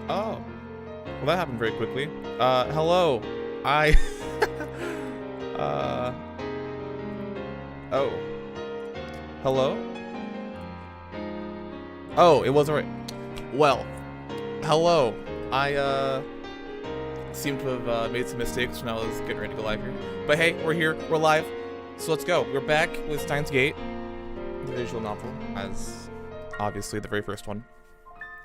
Oh. Well, that happened very quickly. Hello. Oh. Hello? Oh, it wasn't right. Well, hello. I, seem to have, made some mistakes when I was getting ready to go live here. But hey, we're here. We're live. So let's go. We're back with Steins the visual novel, as obviously the very first one.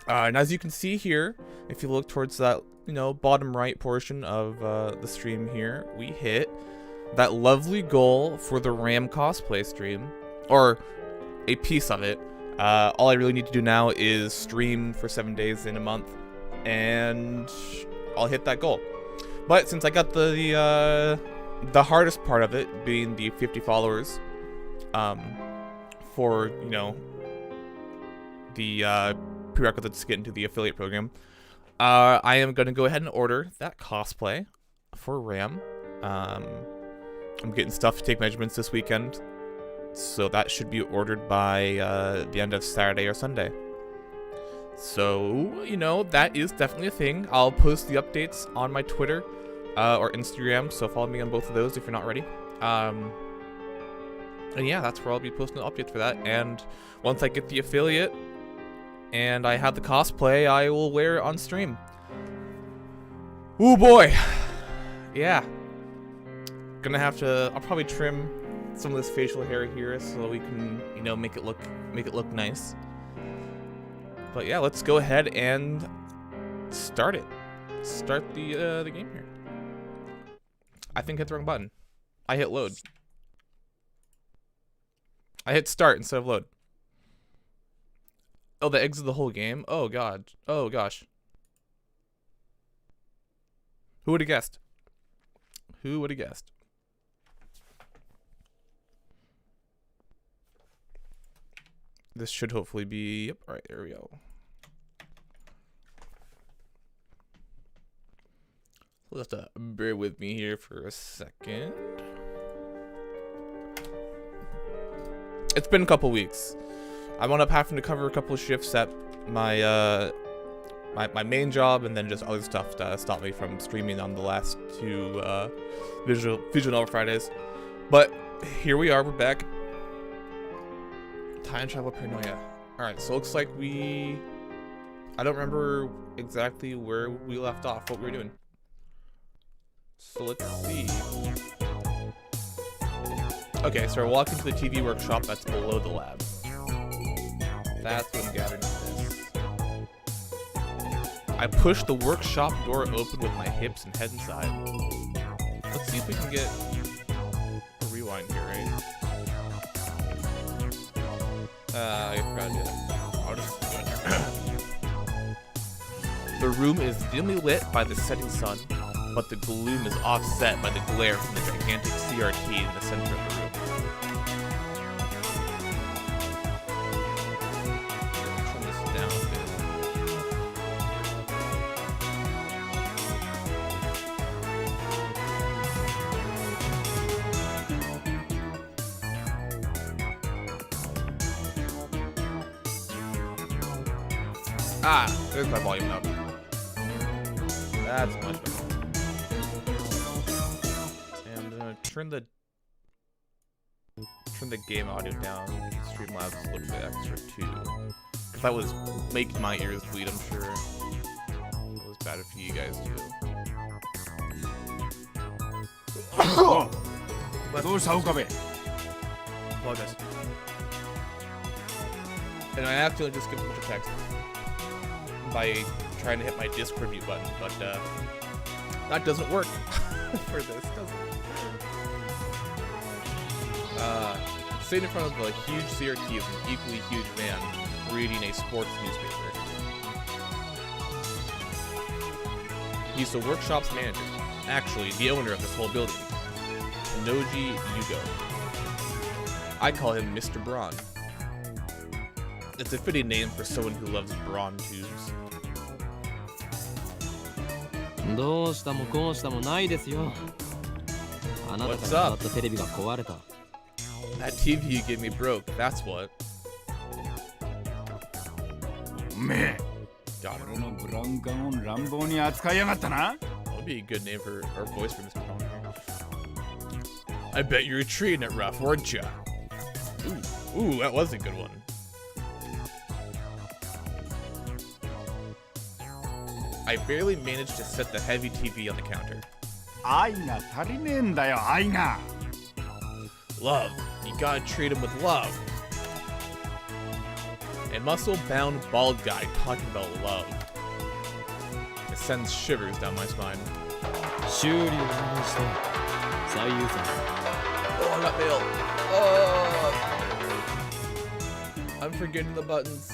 And as you can see here, if you look towards that, bottom right portion of the stream here, we hit that lovely goal for the Ram cosplay stream, or a piece of it. All I really need to do now is stream for 7 days in a month, and I'll hit that goal. But since I got the hardest part of it, being the 50 followers, for, the prerequisites to get into the affiliate program, I am going to go ahead and order that cosplay for Ram. I'm getting stuff to take measurements this weekend, so that should be ordered by the end of Saturday or Sunday. So, that is definitely a thing. I'll post the updates on my Twitter or Instagram, so follow me on both of those if you're not already. And yeah, that's where I'll be posting the updates for that. And once I get the affiliate and I have the cosplay, I will wear it on stream. Ooh boy. Yeah. I'll probably trim some of this facial hair here so we can, make it look nice. But yeah, let's go ahead and start it. Start the game here. I think I hit the wrong button. I hit load. I hit start instead of load. Oh, that exits the whole game? Oh god. Oh gosh. Who would have guessed? Who would have guessed? This should hopefully be... Yep, alright, there we go. You'll have to bear with me here for a second. It's been a couple weeks. I wound up having to cover a couple of shifts at my my main job, and then just other stuff to stop me from streaming on the last two visual novel Fridays. But here we are, we're back. Time travel paranoia. Alright, so it looks like I don't remember exactly where we left off, what we were doing. So let's see. Okay, so we're walking to the TV workshop that's below the lab. That's what I'm gathering from this. I push the workshop door open with my hips and head inside. Let's see if we can get a rewind here, right? I forgot it. I'll just do it. The room is dimly lit by the setting sun, but the gloom is offset by the glare from the gigantic CRT in the center of the room. Turn this down a bit. Ah, there's my volume up. That's much better. And I'm gonna turn the game audio down. Streamlabs a little bit extra too. If that was making my ears bleed, I'm sure it was better for you guys too. Apologize. And I accidentally just skipped a bunch of text by trying to hit my Discord mute button, but that doesn't work for this, does it? Sitting in front of a huge CRT is an equally huge man reading a sports newspaper. He's the workshop's manager, actually the owner of this whole building, Noji Yugo. I call him Mr. Braun. It's a fitting name for someone who loves brawn tubes. What's up? That TV you gave me broke, that's what. Got it. 俺のブラウン管を乱暴に扱いやがったな。 That would be a good name for or voice for Mr. Braun here. I bet you were treating it rough, weren't ya? Ooh, that was a good one. I barely managed to set the heavy TV on the counter. 愛が足りねえんだよ、愛が。 Love. You gotta treat him with love. A muscle-bound bald guy talking about love. It sends shivers down my spine. 修理をお願いしたい。最優先。 Oh, I got mail. I'm forgetting the buttons.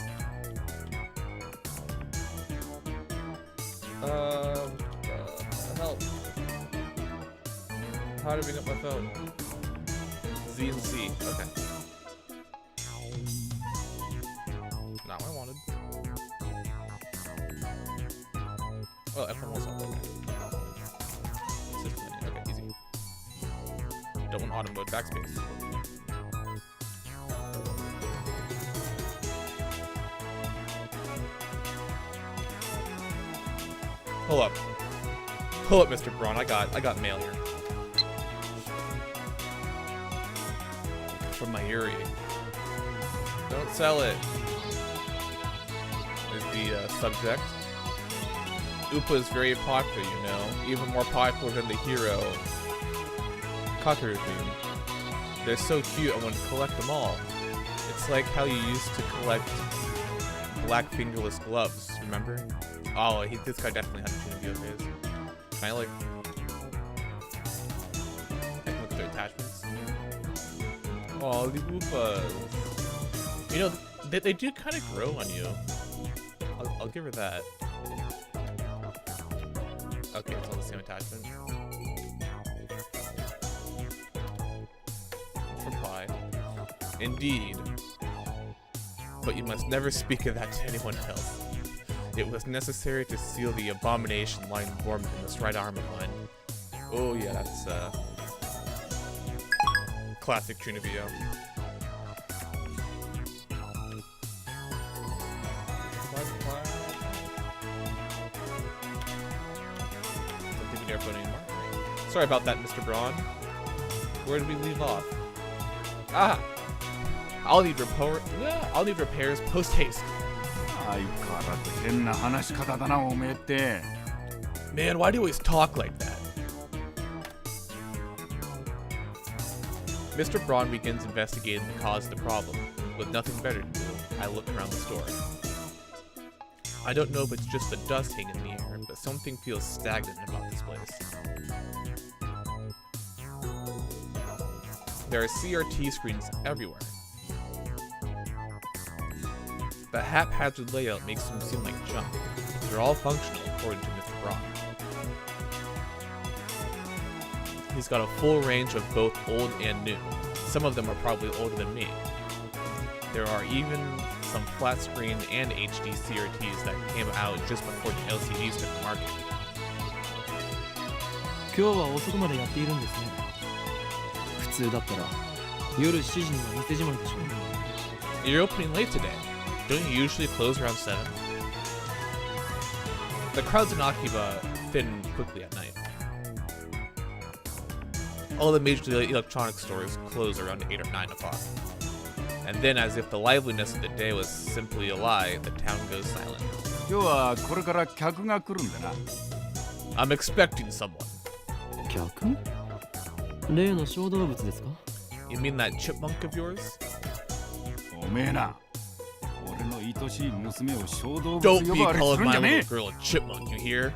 Help. How to bring up my phone? Z and C. Okay. Not what I wanted. Oh, F1 was on. System menu. Okay, easy. Don't want auto mode backspace. Pull up. Pull up, Mr. Braun. I got mail here. From my Yuri. Don't sell it. Is the subject. Upa is very popular, you know. Even more popular than the hero. Kakarukun. They're so cute, I want to collect them all. It's like how you used to collect black fingerless gloves, remember? Oh, this guy definitely had a Tuna phase. Can I like... I can look at their attachments. Oh, the Upas. You know, they do kind of grow on you. I'll give her that. Okay, it's all the same attachment. Reply. Indeed. But you must never speak of that to anyone else. It was necessary to seal the abomination lying dormant in this right arm of mine. Oh yeah, that's classic Trinivio. Don't think we never put anymore. Sorry about that, Mr. Braun. Where did we leave off? Ah! I'll need repairs post haste. 相変わらず変な話し方だな、おめえって。 Man, why do you always talk like that? Mr. Braun begins investigating the cause of the problem. With nothing better to do, I look around the store. I don't know if it's just the dust hanging in the air, but something feels stagnant about this place. There are CRT screens everywhere. The haphazard layout makes them seem like junk. They're all functional, according to Mr. Braun. He's got a full range of both old and new. Some of them are probably older than me. There are even some flat screen and HD CRTs that came out just before the LCDs took the market. 今日は遅くまでやっているんですね。普通だったら夜7時には店じまいでしょ。 You're opening late today. Don't you usually close around 7? The crowds in Akiba thin quickly at night. All the major electronic stores close around 8 or 9 o'clock. And then, as if the liveliness of the day was simply a lie, the town goes silent. 今日はこれから客が来るんだな。 I'm expecting someone. 客？例の小動物ですか？ You mean that chipmunk of yours? おめえな。俺の愛しい娘を小動物 Don't 呼 be ばわりす calling るんじ my ゃねえ little girl a chipmunk, you hear?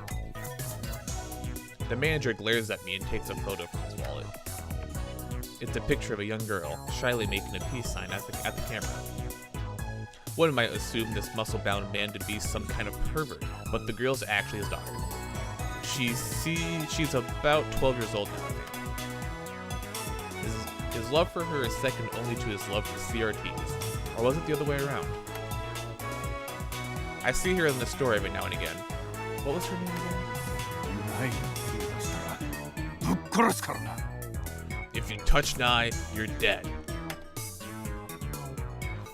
The manager glares at me and takes a photo from his wallet. It's a picture of a young girl, shyly making a peace sign at the camera. One might assume this muscle-bound man to be some kind of pervert, but the girl's actually his daughter. She's about 12 years old now, I think. His love for her is second only to his love for CRTs, or was it the other way around? I see her in the store every now and again. What was her name again? ない手出したらぶっ殺すからな。 If you touch Nai, you're dead.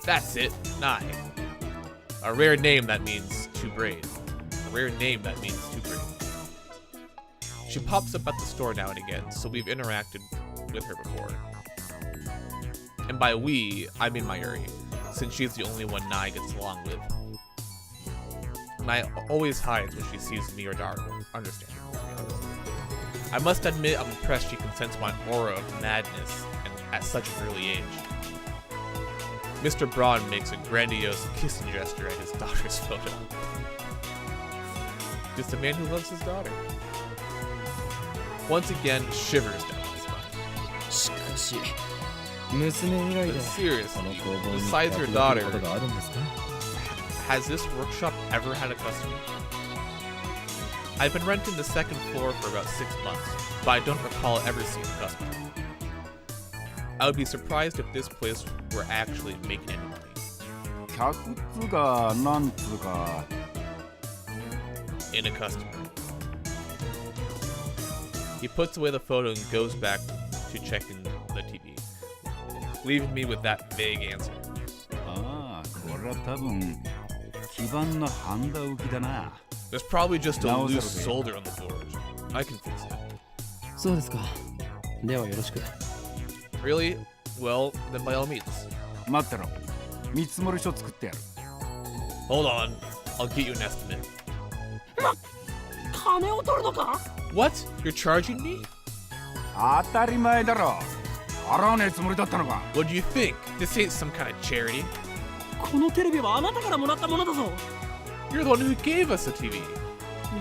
That's it, Nai. A rare name that means too brave. A rare name that means too brave. She pops up at the store now and again, so we've interacted with her before. And by we, I mean Mayuri, since she's the only one Nai gets along with. Nai always hides when she sees me or Daru, understandable to be honest. I must admit I'm impressed she can sense my aura of madness and at such an early age. Mr. Braun makes a grandiose kissing gesture at his daughter's photo. Just a man who loves his daughter. Once again, shivers down my spine. しかし娘以来 But で seriously, この工房に besides your 役立て daughter, ることがあるんですか has this workshop ever had a customer? I've been renting the second floor for about 6 months, but I don't recall ever seeing a customer. I would be surprised if this place were actually making any money. 客っつうかなんつうか In a customer. He puts away the photo and goes back to checking the TV, leaving me with that vague answer. ああこれは多分基盤のハンダ浮きだな There's probably just a Now is loose it okay? solder on the board. I can fix it. そうですかではよろしく Really? Well, then by all means. 待ってろ見積もり書作ってやる Hold on. I'll get you an estimate. 金を取るのか What? You're charging me? 当たり前だろ払わねえつもりだったのか What do you think? This ain't some kind of charity. このテレビはあなたからもらったものだぞ You're the one who gave us the TV.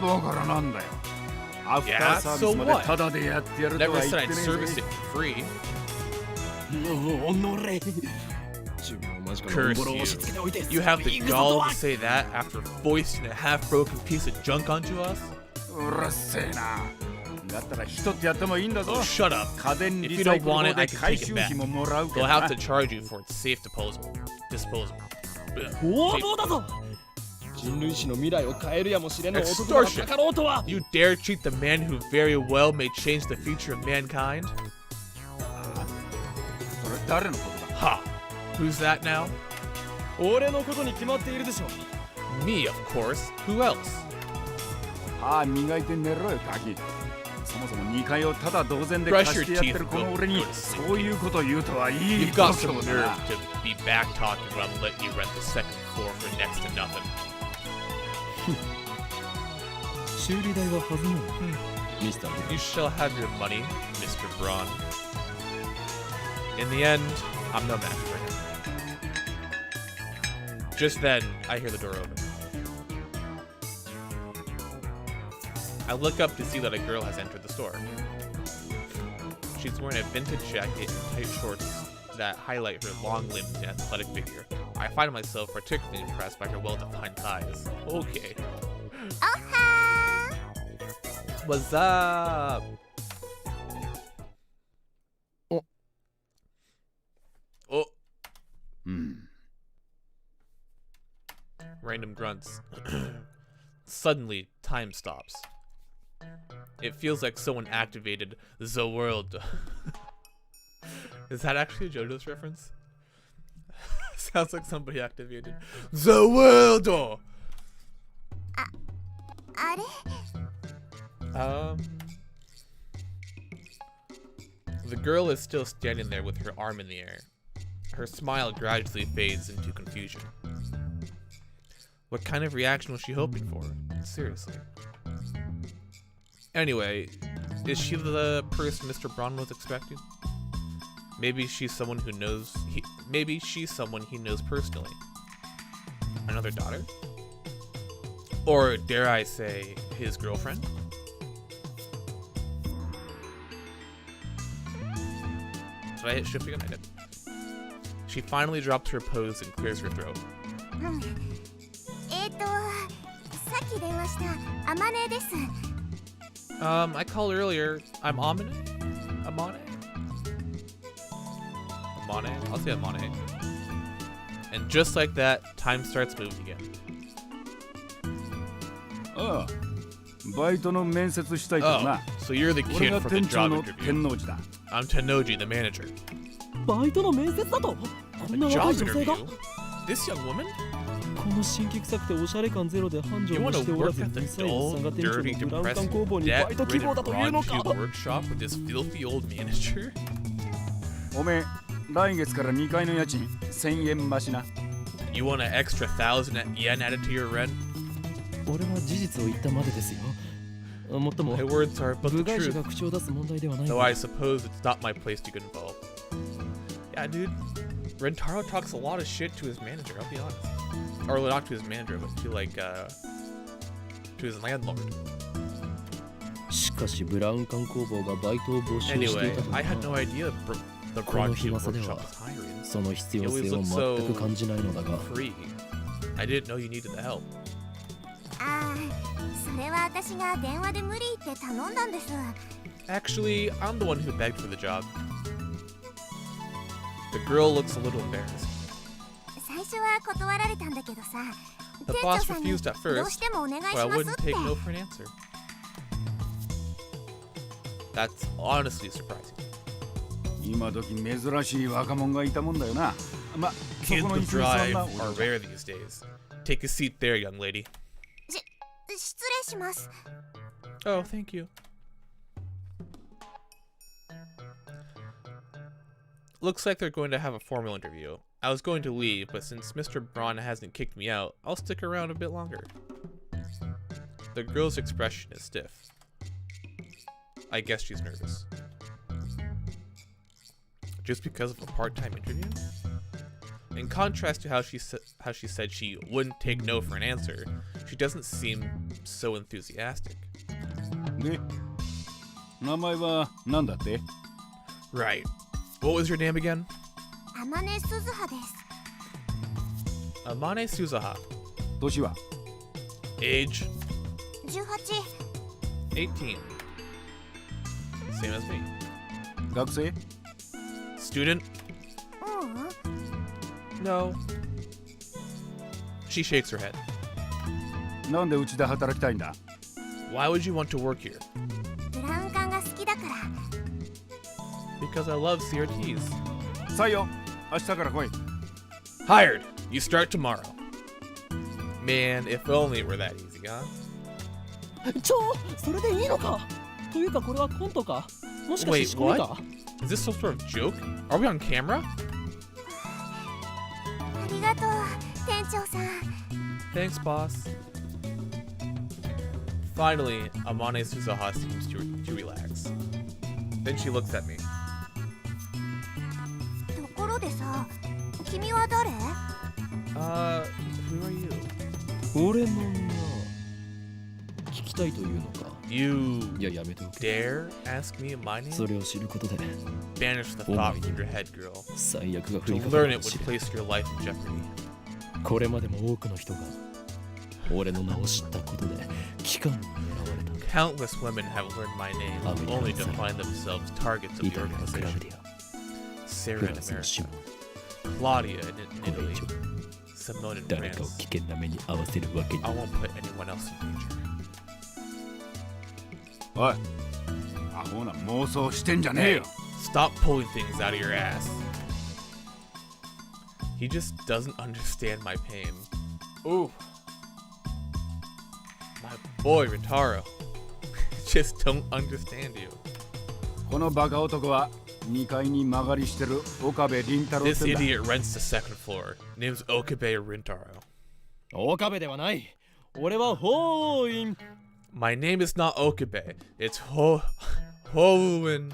だからなんだよアフターサービ so スまで what? タダでやってやると Never は言 said って I'd ね service え it ぜ for free. おのれ自分を間近に Curse ボロを押し付けておいて you. You have the 行くぞと gall は to say that after foisting a half-broken piece of junk onto us? うるせえなだったら一つやってもいいんだぞ Oh, shut up. 家電 If リ you サイ don't クル want 法 it, I で can 回 take it 収 back. 費ももらうけ They'll ど have な to charge you for its safe disposal. 横暴だぞ人類史の未来を変えるやもしれぬ男が Extortion. かかろうとは You dare cheat the man who very well may change the future of mankind? それ誰のことだ Ha! Who's that now? 俺のことに決まっているでしょ Me, of course. Who else? ああ磨いて寝ろよガキそもそも2階をただ同然で貸してやってるこの俺にそういうこと言うとはいい You've got 度 some 胸 nerve だな to be back talking when I'm letting you rent the second floor for next to nothing. 修理代は弾むのミスター You shall have your money, Mr. Braun. In the end, I'm no match for him. Just then, I hear the door open. I look up to see that a girl has entered the store. She's wearing a vintage jacket and tight shorts that highlight her long limbs and athletic figure. I find myself particularly impressed by her well-defined thighs. Okay. What's up? Oh. Oh. うん Random grunts. Suddenly, time stops. It feels like someone activated the world. Is that actually a JoJo's reference? Sounds like somebody activated the world. The girl is still standing there with her arm in the air. Her smile gradually fades into confusion. What kind of reaction was she hoping for? Seriously. Anyway, is she the person Mr. Braun was expecting? Maybe she's someone who knows maybe she's someone he knows personally. Another daughter? Or dare I say, his girlfriend? Did I hit shift again? I did. She finally drops her pose and clears her throat. さっき電話したアマネです。 I called earlier. I'm Amane? Amane? Amane? I'll say Amane. And just like that, time starts moving again. ああバイトの面接したいと Oh, な so you're the 俺 kid が from the 店長 job の interview. 天王寺だ I'm Tenoji, the manager. バイトの面接だとこ A んな job 若い女性が interview? This young woman? この新規臭くておしゃれ感ゼロで繁盛もしておらず、ミサイルさんが店長のブラウン管工房にバイト希望だというのか。 workshop with this filthy old manager? おめえ来月から2階の家賃1000円増しな。 You want an extra 1,000 yen added to your rent? 俺は事実を言ったまでですよ。もっとも My words are but 部 the 外者 truth. が口を出す問題ではない。 Though I suppose it's not my place to get involved. Yeah, dude. Rentaro talks a lot of shit to his manager, I'll be honest. Or not to his manager, but to to his landlord. しかしブラウン管工房がバイトを募集してい Anyway, たとは I had no idea the この Broadfield 暇さで workshop は was hiring. その必要性を全く感じないのだが。 Free. I didn't know you needed the help. ああ、それは私が電話で無理って頼んだんです。 Actually, I'm the one who begged for the job. The girl looks a little embarrassed. 最初は断られたんだけどさ、 The 店 boss 長さんに refused at どう first, してもお願いし but I ますっ wouldn't て。 take no for an answer. That's honestly surprising. 今時珍しい若者がいたもんだよな。ま、そ Kids この with 椅子に座ん drive な。 are rare these days. Take a seat there, young lady. 失礼します。 Oh, thank you. Looks like they're going to have a formal interview. I was going to leave, but since Mr. Braun hasn't kicked me out, I'll stick around a bit longer. The girl's expression is stiff. I guess she's nervous. Just because of a part-time interview? In contrast to how she said she wouldn't take no for an answer, she doesn't seem so enthusiastic. で、名前は何だって？ Right. What was your name again? 天音鈴葉です。 Amane Suzaha. 年は？ Age? 18。 18. Same as me. 学生？ Student? ううん。 No. She shakes her head. なんでうちで働きたいんだ？ Why would you want to work here? ブラウン管が好きだから。 Because I love CRTs. 採用。明日から来い。 Hired! You start tomorrow. Man, if only it were that easy, huh? それでいいのか。というかこれはコントか。もしかして仕込みか。 Is this some sort of joke? Are we on camera? ありがとう、店長さん。 Thanks, boss. Finally, Amane Suzaha seems to relax. Then she looks at me. ところでさ、君は誰？ Who are you? 俺のな。聞きたいというのか。 You いや、やめておけ。 dare ask me my そ name? れを知ることで Banish the thought from your head, girl. 最悪が降 To りかかる learn かも it し would れん。 place your life in jeopardy. これまでも多くの人が俺の名を知ったことで機関に狙われた。 Countless women have learned my name, only to find themselves targets of イ the タリアのクラブ organization. ディア、 Sarah フ in ランスの America, シモン、 Claudia in これ Italy, 以上 Simone in 誰かを France. 危険な目に合わせるわけに I won't put anyone else in danger. おい、アホな妄想してんじゃねえ Hey, よ。 stop pulling things out of your ass. He just doesn't understand my pain. Ooh. My boy, Rintaro. Just don't understand you. このバカ男は2階に間借りしてる岡部倫太郎 This ってんだ。 idiot rents the second floor. Name's Okabe Rintaro. 岡部ではない。俺はホーイン。 My name is not Okabe. It's Hoen.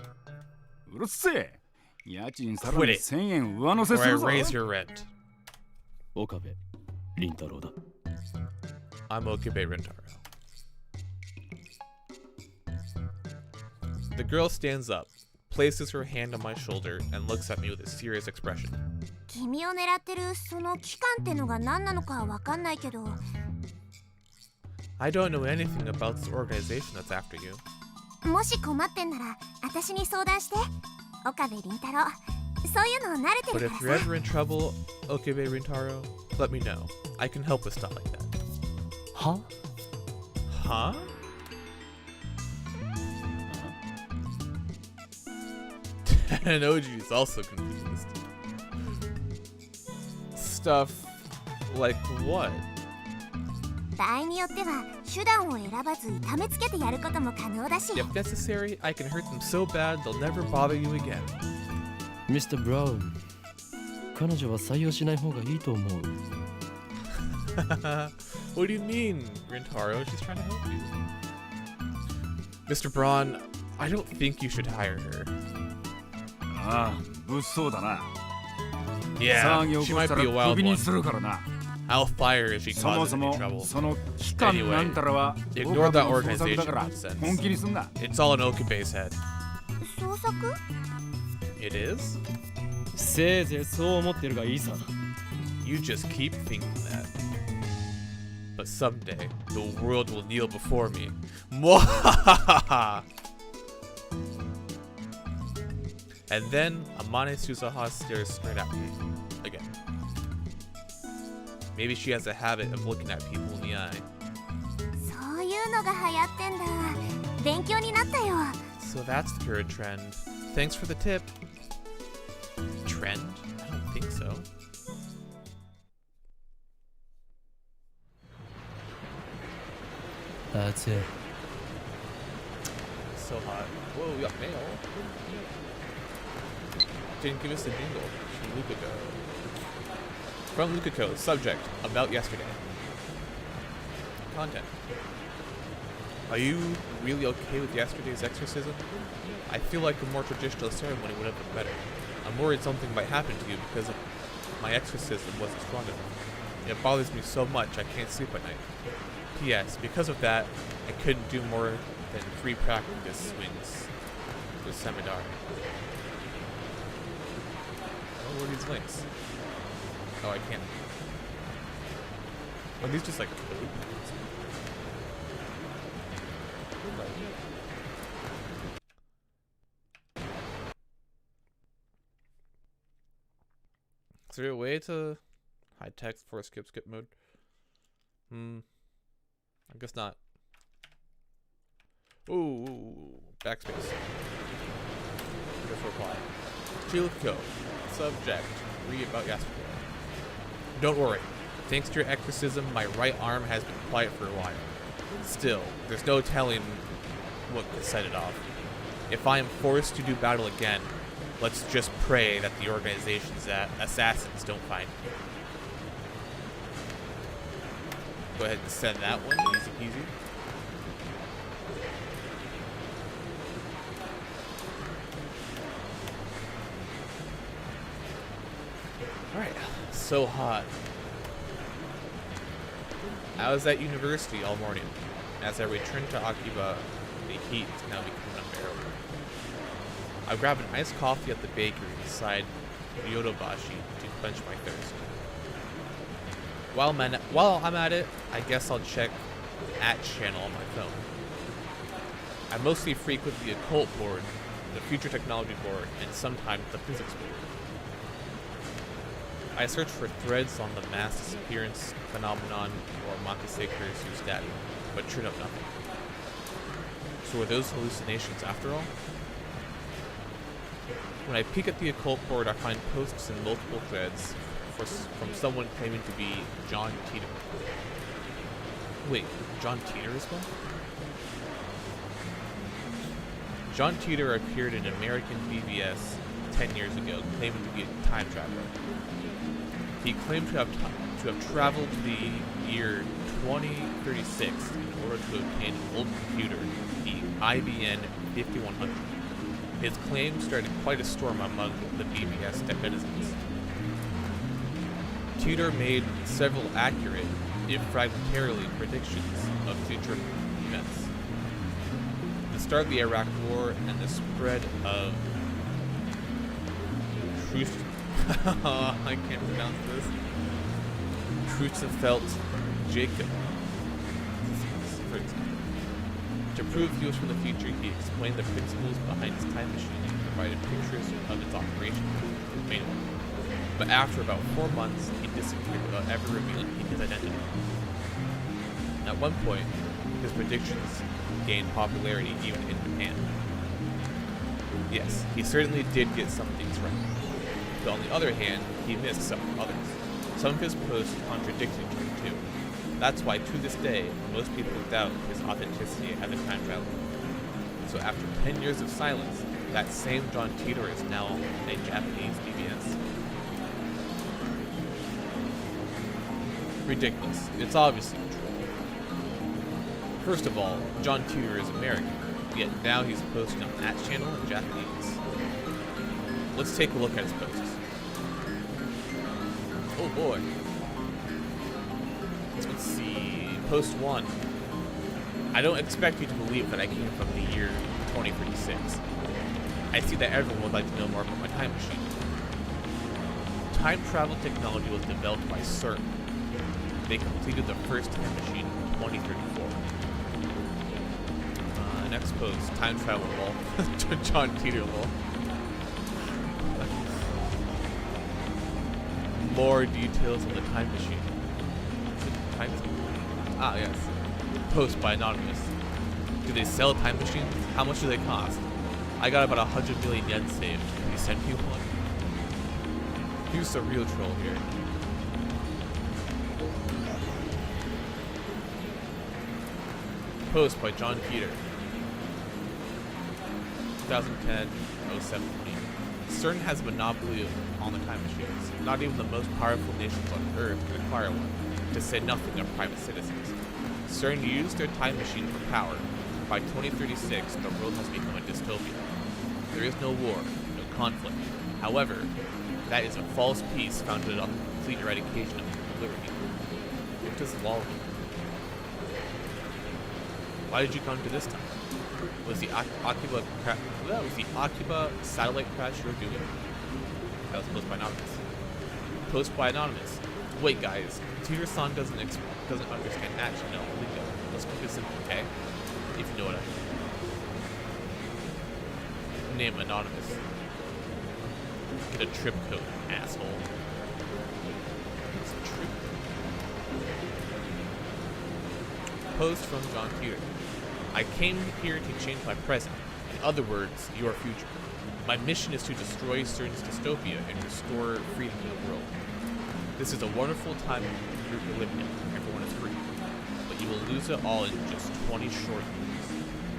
うるせえ。家賃さら Quit に it. 1000円上乗せ Or す I るぞ。 raise your rent. 岡部倫太郎だ。 I'm Okabe Rintaro. The girl stands up, places her hand on my shoulder, and looks at me with a serious expression. 君を狙ってるその期間ってのが何なのかわかんないけど。 I don't know anything about this organization that's after you. もし困ってんなら私に相談して。岡部倫太郎、そういうの慣れて But る if か you're らさ。 ever in trouble, Okabe Rintaro, let me know. I can help with stuff like that. は Huh? Tanoji is also confused. Stuff Like what? 場合によっては手段を選ばず痛めつけてやることも可能だし。 If necessary, I can hurt them so bad they'll never bother you again. Mr. Brown 彼女は採用しない方がいいと思う。 What do you mean, Rintaro? She's trying to help you. Mr. Braun, I don't think you should hire her. ああ、物騒だな。 Yeah, 騒ぎを she 起こ might した be a ら wild クビに one. するからな。 I'll fire her if she そも causes そ any も trouble. その機関なんたらは Ignore that 僕らの創作だから organization nonsense. 本気にすんな。 It's all in Okabe's head. 創作？ It is? せいぜいそう思ってるがいいさ。 You just keep thinking that. But someday, the world will kneel before me. Mwahahaha! And then, Amane Susaha stares straight at me. Again. Maybe she has a habit of looking at people in the eye. そういうのが流行ってんだ。勉強になったよ。 So that's the current trend. Thanks for the tip. Trend? I don't think so. That's it. So hot. Whoa, we got mail. Didn't give us the jingle. From Lukako. Subject. About yesterday. Content. Are you really okay with yesterday's exorcism? I feel like a more traditional ceremony would have been better. I'm worried something might happen to you because my exorcism wasn't strong enough. It bothers me so much I can't sleep at night. P.S. Because of that, I couldn't do more than 3 practice swings with Semidar. What are these links? Oh, I can't. Are these just like code? Is there a way to hide text for skip mode? I guess not. Ooh, backspace. Just reply. Chilko. Subject. Read about yesterday. Don't worry. Thanks to your exorcism, my right arm has been quiet for a while. Still, there's no telling what could set it off. If I am forced to do battle again, let's just pray that the organization's assassins don't find me. Go ahead and send that one, easy peasy. Alright, so hot. I was at university all morning. As I returned to Akiba, the heat is now becoming unbearable. I grabbed an iced coffee at the bakery beside Yodobashi to quench my thirst. While I'm at it, I guess I'll check the channel on my phone. I mostly frequent the occult board, the future technology board, and sometimes the physics board. I search for threads on the mass disappearance phenomenon or Makiseker's Ustadi, but turn up nothing. So were those hallucinations after all? When I peek at the occult board, I find posts in multiple threads from someone claiming to be John Teeter. Wait, John Teeter as well? John Teeter appeared in American BBS 10 years ago, claiming to be a time traveler. He claimed to have traveled to the year 2036 in order to obtain an old computer, the IBM 5100. His claim started quite a storm among the BBS netizens. Teeter made several accurate, if fragmentarily, predictions of future events. The start of the Iraq War and the spread of I can't pronounce this. Crucifelt Jacob, for example. To prove he was from the future, he explained the principles behind his time machine and provided pictures of its operation. But after about 4 months, he disappeared without ever revealing his identity. At one point, his predictions gained popularity even in Japan. Yes, he certainly did get some things right. But on the other hand, he missed some others. Some of his posts contradicted each other too. That's why, to this day, most people doubt his authenticity as a time traveler. So after 10 years of silence, that same John Titor is now a Japanese DBS. Ridiculous. It's obviously a troll. First of all, John Titor is American, yet now he's posting on that channel in Japanese. Let's take a look at his posts. Oh boy. Let's see. Post 1. I don't expect you to believe that I came from the year 2036. I see that everyone would like to know more about my time machine. Time travel technology was developed by CERN. They completed the first time machine in 2034. Next post, time travel lol. John Titor lol. More details on the time machine. Ah, yes. Post by Anonymous. Do they sell time machines? How much do they cost? I got about 100 million yen saved. Can you send me one? Here's the real troll here. Post by John Titor. 2010-07. CERN has a monopoly on the time machines. Not even the most powerful nations on Earth can acquire one, to say nothing of private citizens. CERN used their time machine for power. By 2036, the world has become a dystopia. There is no war, no conflict. However, that is a false peace founded on the complete eradication of liberty. What does law mean? Why did you come to this time? Was the Akiba satellite crash you were doing? That was post by Anonymous. Post by Anonymous. Wait, guys, Titor-san doesn't understand action. No, lingo. Let's keep it simple, okay? If you know what I mean. Name Anonymous. Get a trip code, asshole. What's a trip code? Post from John Titor. I came here to change my present. In other words, your future. My mission is to destroy CERN's dystopia and restore freedom to the world. This is a wonderful time you're living in. Everyone is free. But you will lose it all in just 20 short years.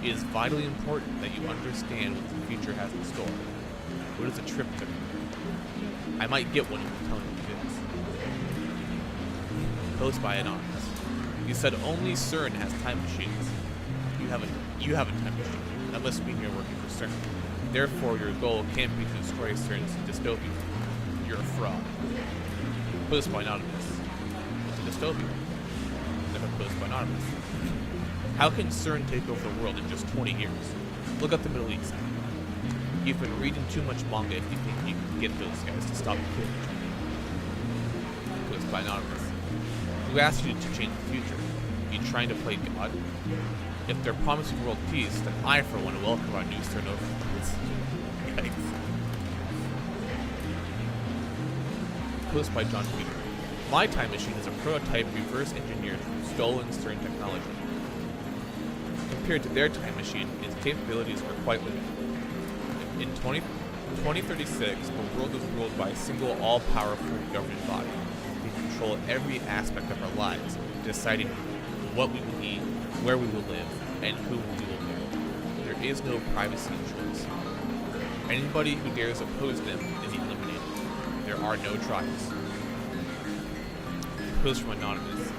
It is vitally important that you understand what the future has in store. What is a trip code? I might get one if you tell me what it is. Post by Anonymous. You said only CERN has time machines. You have a time machine. That must mean you're working for CERN. Therefore, your goal can't be to destroy CERN's dystopia. You're a fraud. Post by Anonymous. What's a dystopia? Never post by Anonymous. How can CERN take over the world in just 20 years? Look at the Middle East. You've been reading too much manga if you think you can get those guys to stop killing each other. Post by Anonymous. Who asked you to change the future? Are you trying to play God? If they're promising world peace, then I, for one, welcome our new CERN overlords. Yikes. Post by John Titor. My time machine is a prototype reverse engineered from stolen CERN technology. Compared to their time machine, its capabilities are quite limited. In 2036, the world is ruled by a single all-powerful government body. They control every aspect of our lives, deciding what we will eat, where we will live, and who we will marry. There is no privacy and choice. Anybody who dares oppose them is eliminated. There are no trials. Post from Anonymous.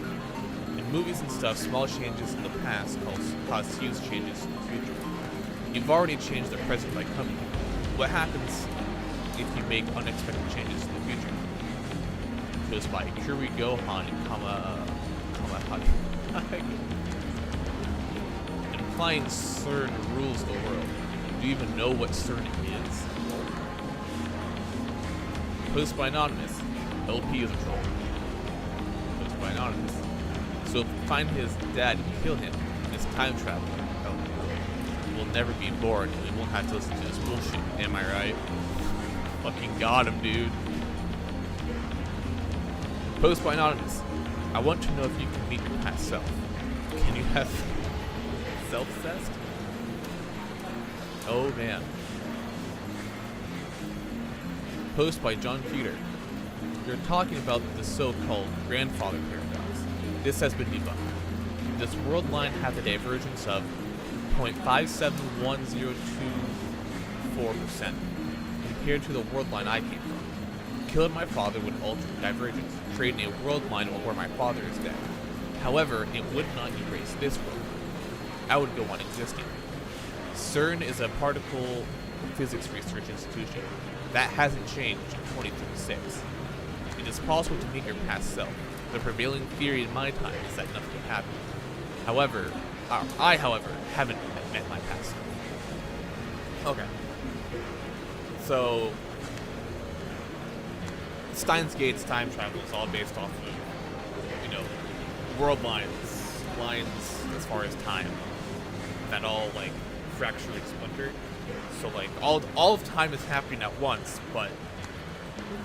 In movies and stuff, small changes in the past cause huge changes in the future. You've already changed the present by coming here. What happens if you make unexpected changes in the future? Post by Kuri Gohan and Kamahagi. Implying CERN rules the world. Do you even know what CERN is? Post by Anonymous. LP is a troll. Post by Anonymous. So if we find his dad and kill him, this time traveler, we'll never be born and we won't have to listen to this bullshit. Am I right? Fucking got him, dude. Post by Anonymous. I want to know if you can meet your past self. Can you have self-cessed? Oh man. Post by John Titor. You're talking about the so-called grandfather paradox. This has been debunked. This world line has a divergence of 0.571024% compared to the world line I came from. Killing my father would alter the divergence, creating a world line where my father is dead. However, it would not erase this world line. I would go on existing. CERN is a particle physics research institution. That hasn't changed in 2036. It is possible to meet your past self. The prevailing theory in my time is that nothing can happen. However, I haven't met my past self. Okay. So, Steins Gate's time travel is all based off of, world lines as far as time, that all, like, fracture and splinter. So, like, all of time is happening at once, but,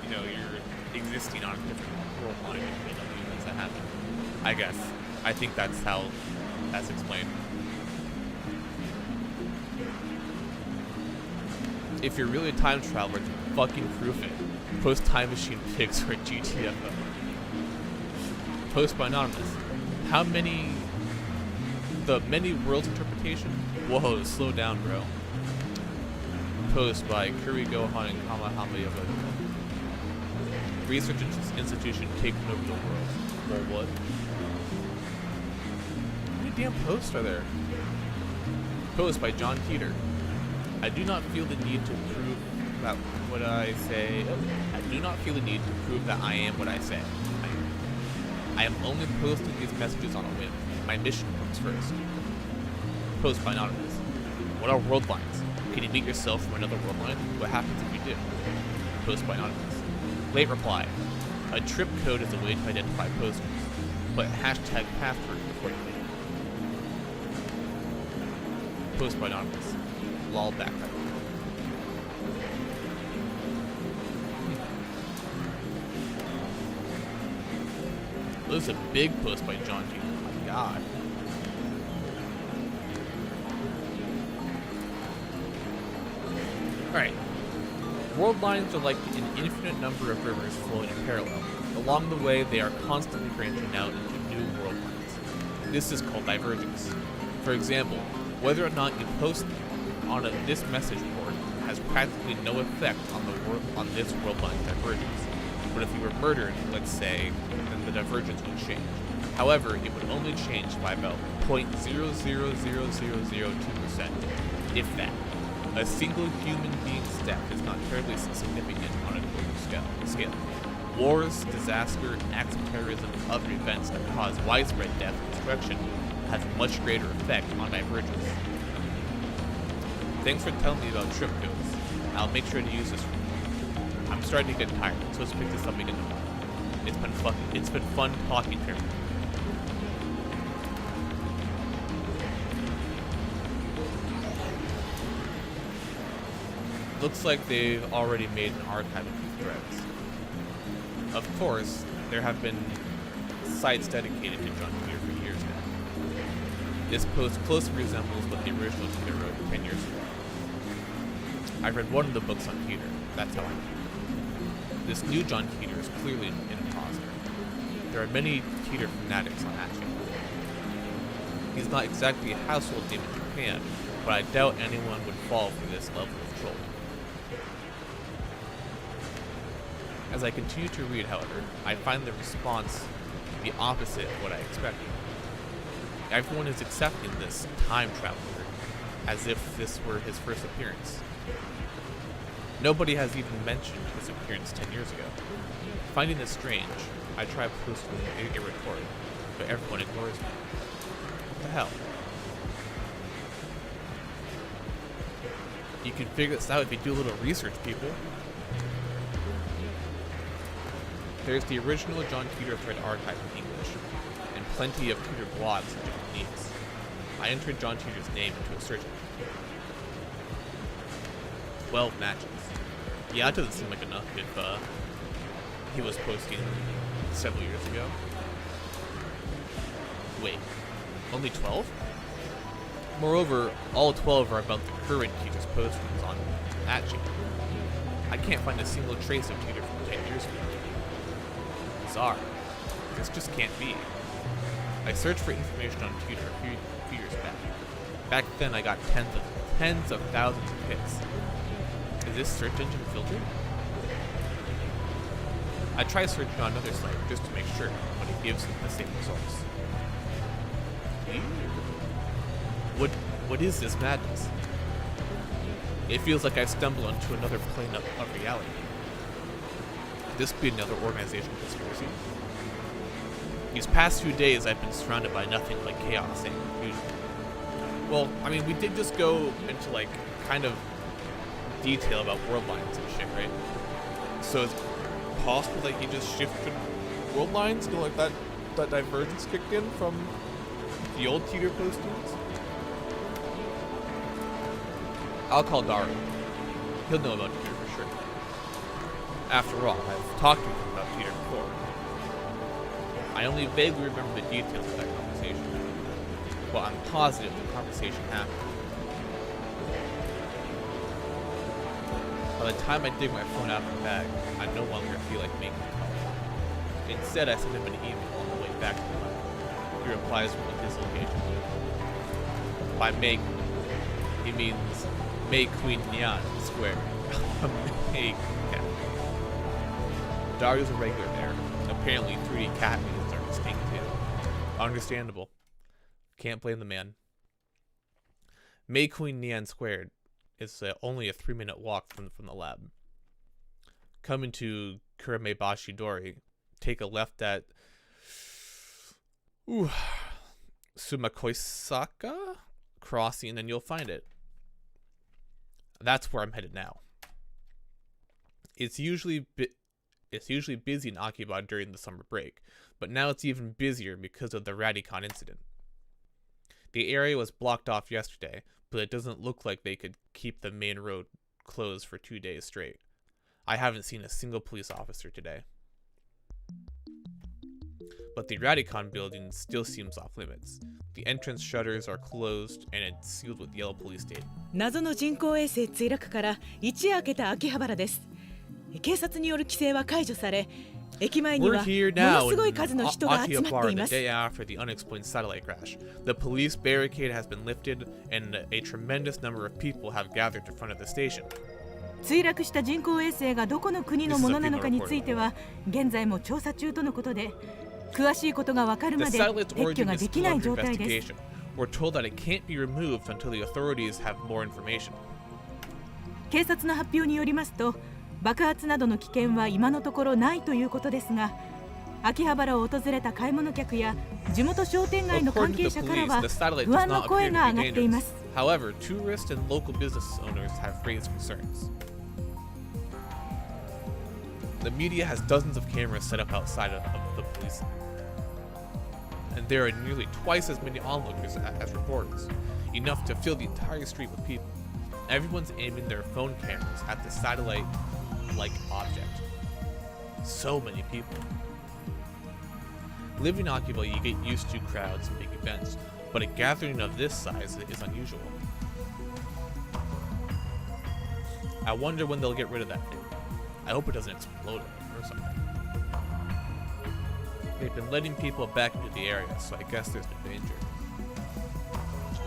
you're existing on a different world line between events that happen. I guess. I think that's how that's explained. If you're really a time traveler, fucking proof it. Post Time Machine pics or GTFO. Post by Anonymous. How many... The many worlds interpretation? Whoa, slow down, bro. Post by Kuri Gohan and Kamahama Yoga. Research institution taking over the world. Well, what? How many damn posts are there? Post by John Keeter. I do not feel the need to prove that what I say. I do not feel the need to prove that I am what I say. I am only posting these messages on a whim. My mission comes first. Post by Anonymous. What are world lines? Can you meet yourself from another world line? What happens if you do? Post by Anonymous. Late reply. A trip code is a way to identify posters. Put hashtag password before you leave. Post by Anonymous. Lol backpack. This is a big post by John G. Oh my god. Alright. World lines are like an infinite number of rivers flowing in parallel. Along the way, they are constantly branching out into new world lines. This is called divergence. For example, whether or not you post on this message board has practically no effect on this world line divergence. But if you were murdered, let's say, then the divergence would change. However, it would only change by about 0.000002%, if that. A single human being's death is not terribly significant on a global scale. Wars, disaster, acts of terrorism, and other events that cause widespread death and destruction have a much greater effect on divergence. Thanks for telling me about trip codes. I'll make sure to use this. I'm starting to get tired, so let's pick this up again tomorrow. It's been fun talking to you. Looks like they've already made an archive of these threads. Of course, there have been sites dedicated to John Peter for years now. This post closely resembles what the original Peter wrote 10 years ago. I've read one of the books on Peter, that's how I know. This new John Peter is clearly an imposter. There are many Peter fanatics on that channel. He's not exactly a household name in Japan, but I doubt anyone would fall for this level of trolling. As I continue to read, however, I find the response the opposite of what I expected. Everyone is accepting this time traveler as if this were his first appearance. Nobody has even mentioned his appearance 10 years ago. Finding this strange, I try posting a retort, but everyone ignores me. What the hell? You can figure this out if you do a little research, people. There's the original John Peter thread archive in English, and plenty of Peter blogs in Japanese. I entered John Peter's name into a search engine. 12 matches. Yeah, it doesn't seem like enough if he was posting several years ago. Wait, only 12? Moreover, all 12 are about the current Peter's postings on that channel. I can't find a single trace of Peter from 10 years ago. bizarre. This just can't be. I searched for information on Twitter a few years back. Back then I got tens of thousands of hits. Is this search engine filtered? I tried searching on another site just to make sure, but it gives the same results. What is this madness? It feels like I've stumbled onto another plane of reality. Could this be another organization conspiracy? These past few days I've been surrounded by nothing but chaos and confusion. Well, I mean, we did just go into like kind of detail about world lines and shit, right? So it's possible that he just shifted world lines to like that divergence kicked in from the old Twitter postings. I'll call Daru. He'll know about Twitter for sure. After all, I've talked to him about Twitter before. I only vaguely remember the details of that conversation. Well, I'm positive the conversation happened. By the time I dig my phone out of my bag, I no longer feel like making a call. Instead, I send him an email on the way back to the lab. He replies with his location. By May, he means May Queen Nyan Square. May Cat. Daru's a regular there. Apparently 3D cat memes are distinct too. Understandable. Can't blame the man. May Queen Nyan Squared is only a 3-minute walk from the lab. Come into Kuremebashi Dori, take a left at Sumakoisaka crossing, and you'll find it. That's where I'm headed now. It's usually busy in Akiba during the summer break, but now it's even busier because of the Radicon incident. The area was blocked off yesterday, but it doesn't look like they could keep the main road closed for 2 days straight. I haven't seen a single police officer today. But the Radicon building still seems off limits. The entrance shutters are closed and it's sealed with yellow police tape. 謎の人工衛星墜落から一夜明けた秋葉原です。警察による規制は解除され、駅前にはものすごい数の人が集まっています。 The day after the unexplained satellite crash, the police barricade has been lifted and a tremendous number of people have gathered in front of the station. 墜落した人工衛星がどこの国のものなのかについては現在も調査中とのことで、詳しいことがわかるまで撤去ができない状態です。 We're told that it can't be removed until the authorities have more information. 警察の発表によりますと、爆発などの危険は今のところないということですが、秋葉原を訪れた買い物客や地元商店街の関係者からは不安の声が上がっています。 However, tourists and local business owners have raised concerns. The media has dozens of cameras set up outside of the police, and there are nearly twice as many onlookers as reporters, enough to fill the entire street with people. Everyone's aiming their phone cameras at the satellite-like object. So many people. Living in Akiba, you get used to crowds and big events, but a gathering of this size is unusual. I wonder when they'll get rid of that thing. I hope it doesn't explode or something. They've been letting people back into the area, so I guess there's no danger.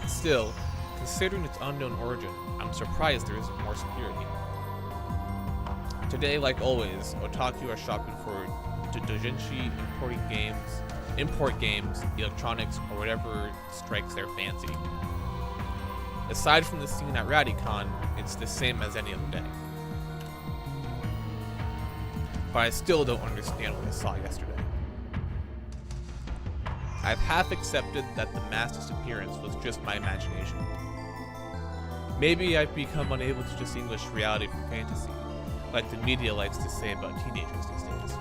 Still, considering its unknown origin, I'm surprised there isn't more security. Today, like always, otaku are shopping for doujinshi, import games, electronics, or whatever strikes their fancy. Aside from the scene at Radicon, it's the same as any other day. But I still don't understand what I saw yesterday. I've half accepted that the mass disappearance was just my imagination. Maybe I've become unable to distinguish reality from fantasy, like the media likes to say about teenagers these days.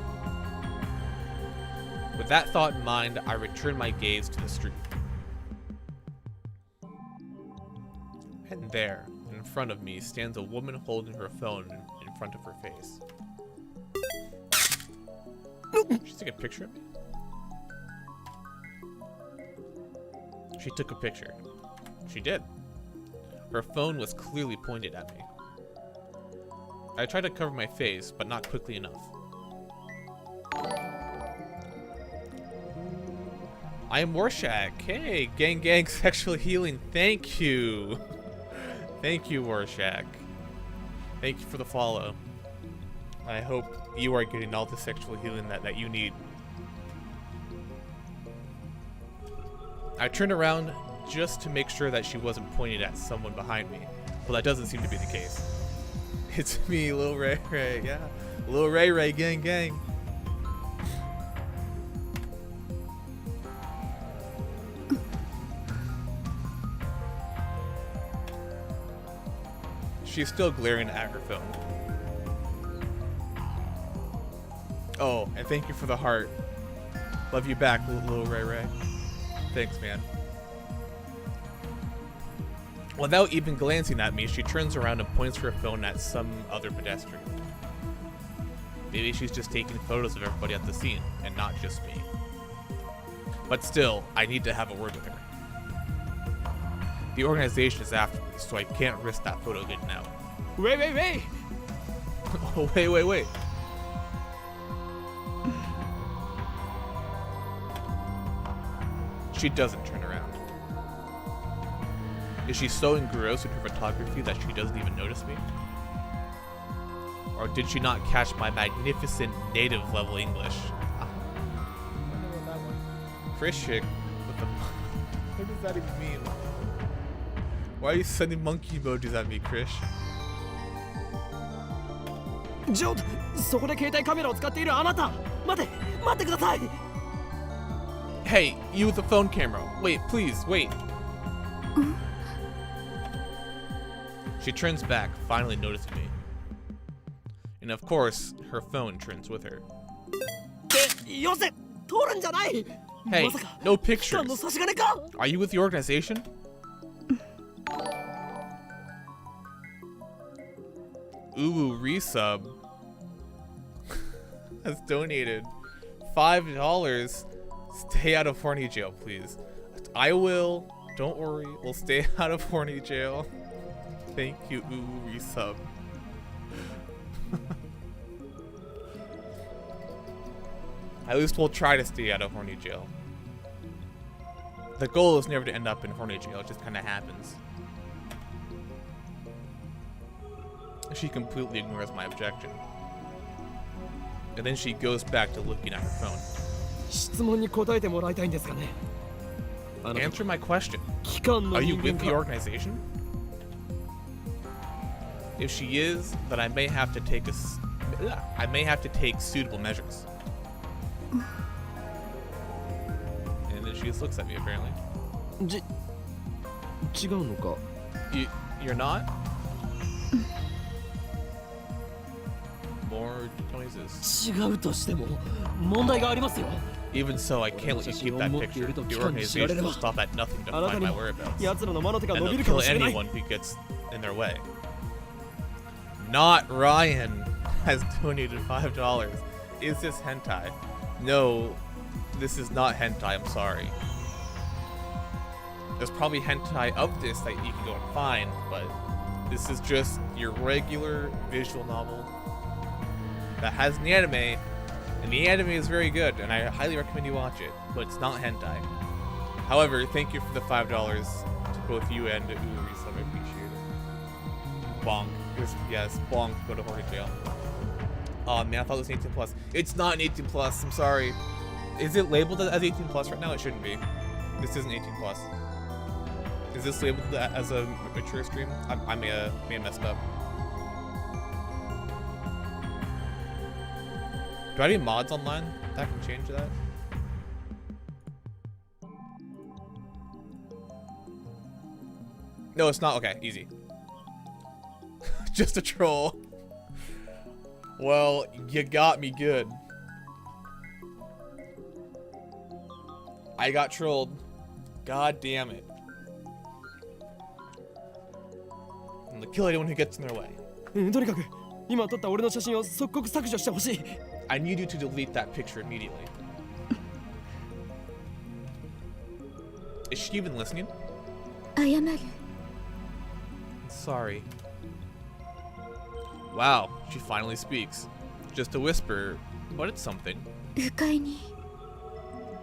With that thought in mind, I return my gaze to the street. And there, in front of me, stands a woman holding her phone in front of her face. She took a picture of me? She took a picture. She did. Her phone was clearly pointed at me. I tried to cover my face, but not quickly enough. I'm Warshak. Hey, gang sexual healing. Thank you. Thank you, Warshak. Thank you for the follow. I hope you are getting all the sexual healing that you need. I turned around just to make sure that she wasn't pointing at someone behind me. Well, that doesn't seem to be the case. It's me, Lil Ray Ray. Yeah. Lil Ray Ray, gang. She's still glaring at her phone. Oh, and thank you for the heart. Love you back, Lil Ray Ray. Thanks, man. Without even glancing at me, she turns around and points her phone at some other pedestrian. Maybe she's just taking photos of everybody at the scene, and not just me. But still, I need to have a word with her. The organization is after me, so I can't risk that photo getting out. Wait! Oh, wait. She doesn't turn around. Is she so engrossed in her photography that she doesn't even notice me? Or did she not catch my magnificent native level English? I don't know that one. Chris chick, what does that even mean? Why are you sending monkey emojis at me, Chris? ちょっとそこで携帯カメラを使っているあなた待ってください Hey, you with the phone camera. Wait, please, wait. She turns back, finally noticing me. And of course, her phone turns with her. よせ撮るんじゃない Hey, まさか no 期間 pictures. の差し金か Are you with the organization? Ooh, resub has donated $5. Stay out of horny jail, please. I will. Don't worry. We'll stay out of horny jail. Thank you, ooh, resub. At least we'll try to stay out of horny jail. The goal is never to end up in horny jail. It just kind of happens. She completely ignores my objection. And then she goes back to looking at her phone. 質問に答えてもらいたいんですかね Answer my question. 機関の Are you 人 with 間 the か organization? If she is, then I may have to take suitable measures. And then she just looks at me apparently. 違うのか You're not? More noises. 違うとしても問題がありますよ Even so, I can't let you keep that picture. The organization will stop at nothing to find my whereabouts. 奴らの魔の手が And 伸び they'll るか kill もしれない anyone who gets in their way. Not Ryan has donated $5. Is this hentai? No, this is not hentai, I'm sorry. There's probably hentai of this that you can go and find, but this is just your regular visual novel that has an anime, and the anime is very good, and I highly recommend you watch it, but it's not hentai. However, thank you for the $5 to both you and Uri, so I appreciate it. Bonk. Yes, bonk, go to horny jail. Oh man, I thought it was 18 plus. It's not an 18 plus, I'm sorry. Is it labeled as 18 plus right now? It shouldn't be. This isn't 18 plus. Is this labeled as a mature stream? I may have messed up. Do I have any mods online that can change that? No, it's not. Okay, easy. Just a troll. Well, you got me good. I got trolled. God damn it. I'm gonna kill anyone who gets in their way. とにかく今撮った俺の写真を即刻削除してほしい I need you to delete that picture immediately. Is she even listening? 謝る Sorry. Wow, she finally speaks. Just a whisper, but it's something. 不快に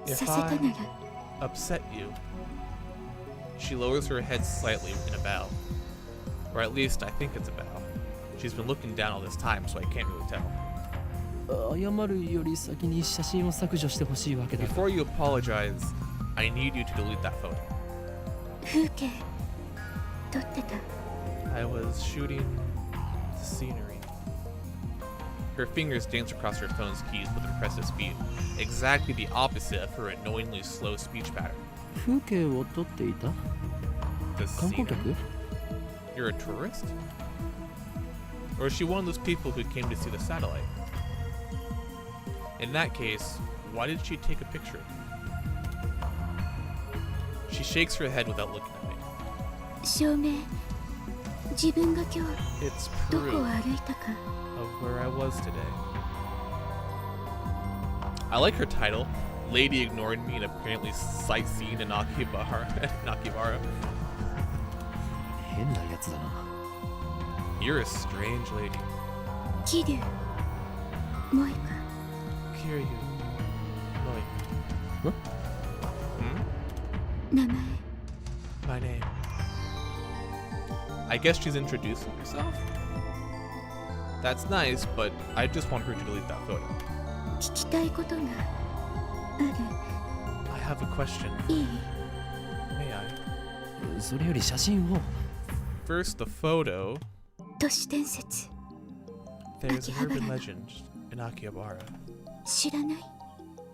If させたなら upset you? She lowers her head slightly in a bow. Or at least I think it's a bow. She's been looking down all this time, so I can't really tell. 謝るより先に写真を削除してほしいわけだ。 Before you apologize, I need you to delete that photo. 風景撮ってた。 I was shooting the scenery. Her fingers dance across her phone's keys with impressive speed, exactly the opposite of her annoyingly slow speech pattern. 風景を撮っていた？ The 観光 scenery? 客？ You're a tourist? Or is she one of those people who came to see the satellite? In that case, why did she take a picture? She shakes her head without looking at me. 証明自分が今日 It's どこ proof を歩いたか of where I was today. I like her title, Lady Ignored Me and apparently sightseeing in Akihabara. 変なやつだな。 You're a strange lady. 桐生萌香 Kiryu. Moi. Huh? Hmm? 名前 My name. I guess she's introducing herself? That's nice, but I just want her to delete that photo. 聞きたいことがあ I have a question. るいい May I? それより写真を。 First, the photo. 都市伝説 There's an urban Akihabara. legend in Akihabara. 知らない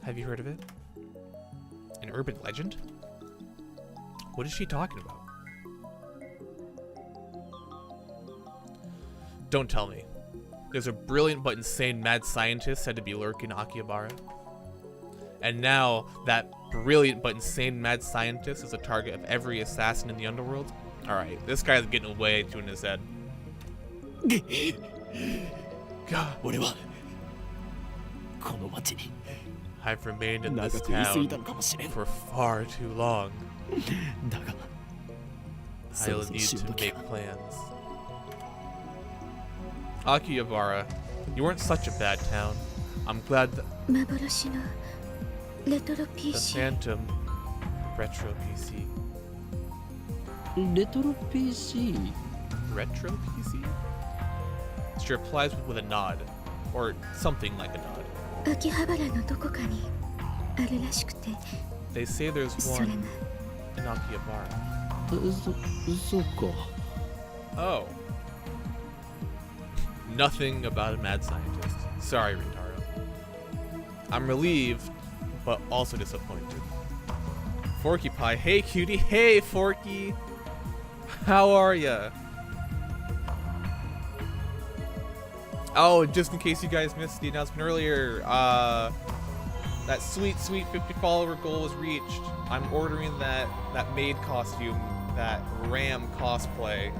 Have you heard of it? An urban legend? What is she talking about? Don't tell me. There's a brilliant but insane mad scientist said to be lurking in Akihabara. And now that brilliant but insane mad scientist is the target of every assassin in the underworld? Alright, this guy's getting way too in his head. God. 俺はこの町に I've remained in 長 this く居すぎ town たのかもしれん。 for far too long. だが、そ I'll ろそろ need し to ぶき make plans. Akihabara, you weren't such a bad town. I'm glad that 幻のレトロ the PC Phantom Retro PC. レトロ PC。 Retro PC? She replies with a nod, or something like a nod. 秋葉原のどこかにあるらしくて They say there's それ one が in Akihabara. そうか。 Oh. Nothing about a mad scientist. Sorry, Rintaro. I'm relieved, but also disappointed. Forky Pie, hey cutie, hey Forky! How are ya? Oh, just in case you guys missed the announcement earlier, that sweet 50 follower goal was reached. I'm ordering that maid costume, that Ram cosplay,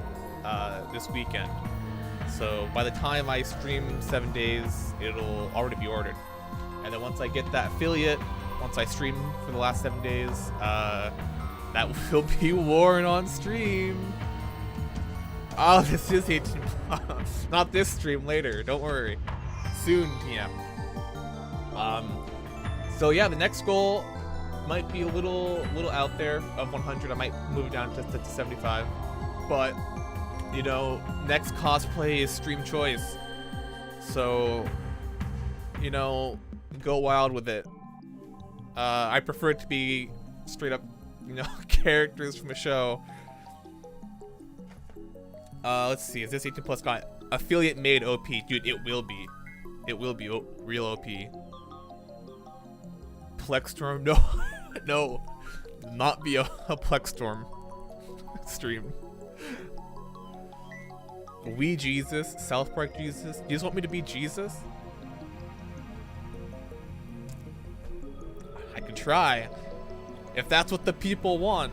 this weekend. So by the time I stream 7 days, it'll already be ordered. And then once I get that affiliate, once I stream for the last 7 days, that will be worn on stream. Oh, this is 18 plus. Not this stream, later. Don't worry. Soon, TM. So yeah, the next goal might be a little out there of 100. I might move it down to 75. But, you know, next cosplay is stream choice. So, you know, go wild with it. I prefer it to be straight up, you know, characters from a show. Let's see, is this 18 plus got affiliate made OP? Dude, it will be. It will be real OP. Plexstorm? No. No. Not be a Plexstorm stream. We Jesus? South Park Jesus? You just want me to be Jesus? I could try. If that's what the people want.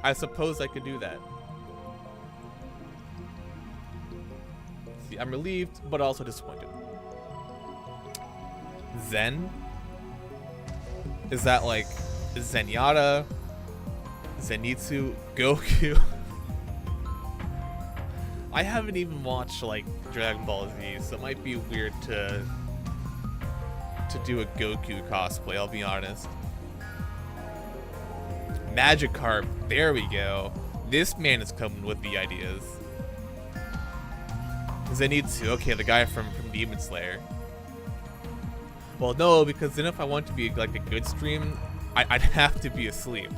I suppose I could do that. See, I'm relieved, but also disappointed. Zen? Is that like Zenyatta? Zenitsu? Goku? I haven't even watched like Dragon Ball Z, so it might be weird to to do a Goku cosplay, I'll be honest. Magikarp, there we go. This man is coming with the ideas. Zenitsu, okay, the guy from Demon Slayer. Well, no, because then if I want to be like a good stream, I'd have to be asleep.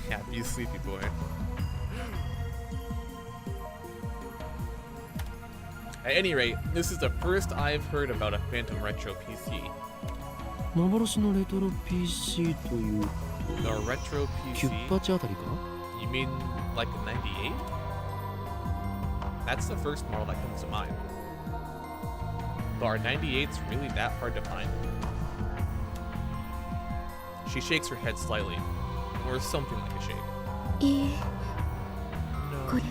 Yeah, be a sleepy boy. At any rate, this is the first I've heard about a Phantom Retro PC. 幻のレトロ PC という The Retro キュ PC? ッパチあたりか You mean like a 98? That's the first model that comes to mind. But are 98s really that hard to find? She shakes her head slightly, or something like a shake. いえ No. これ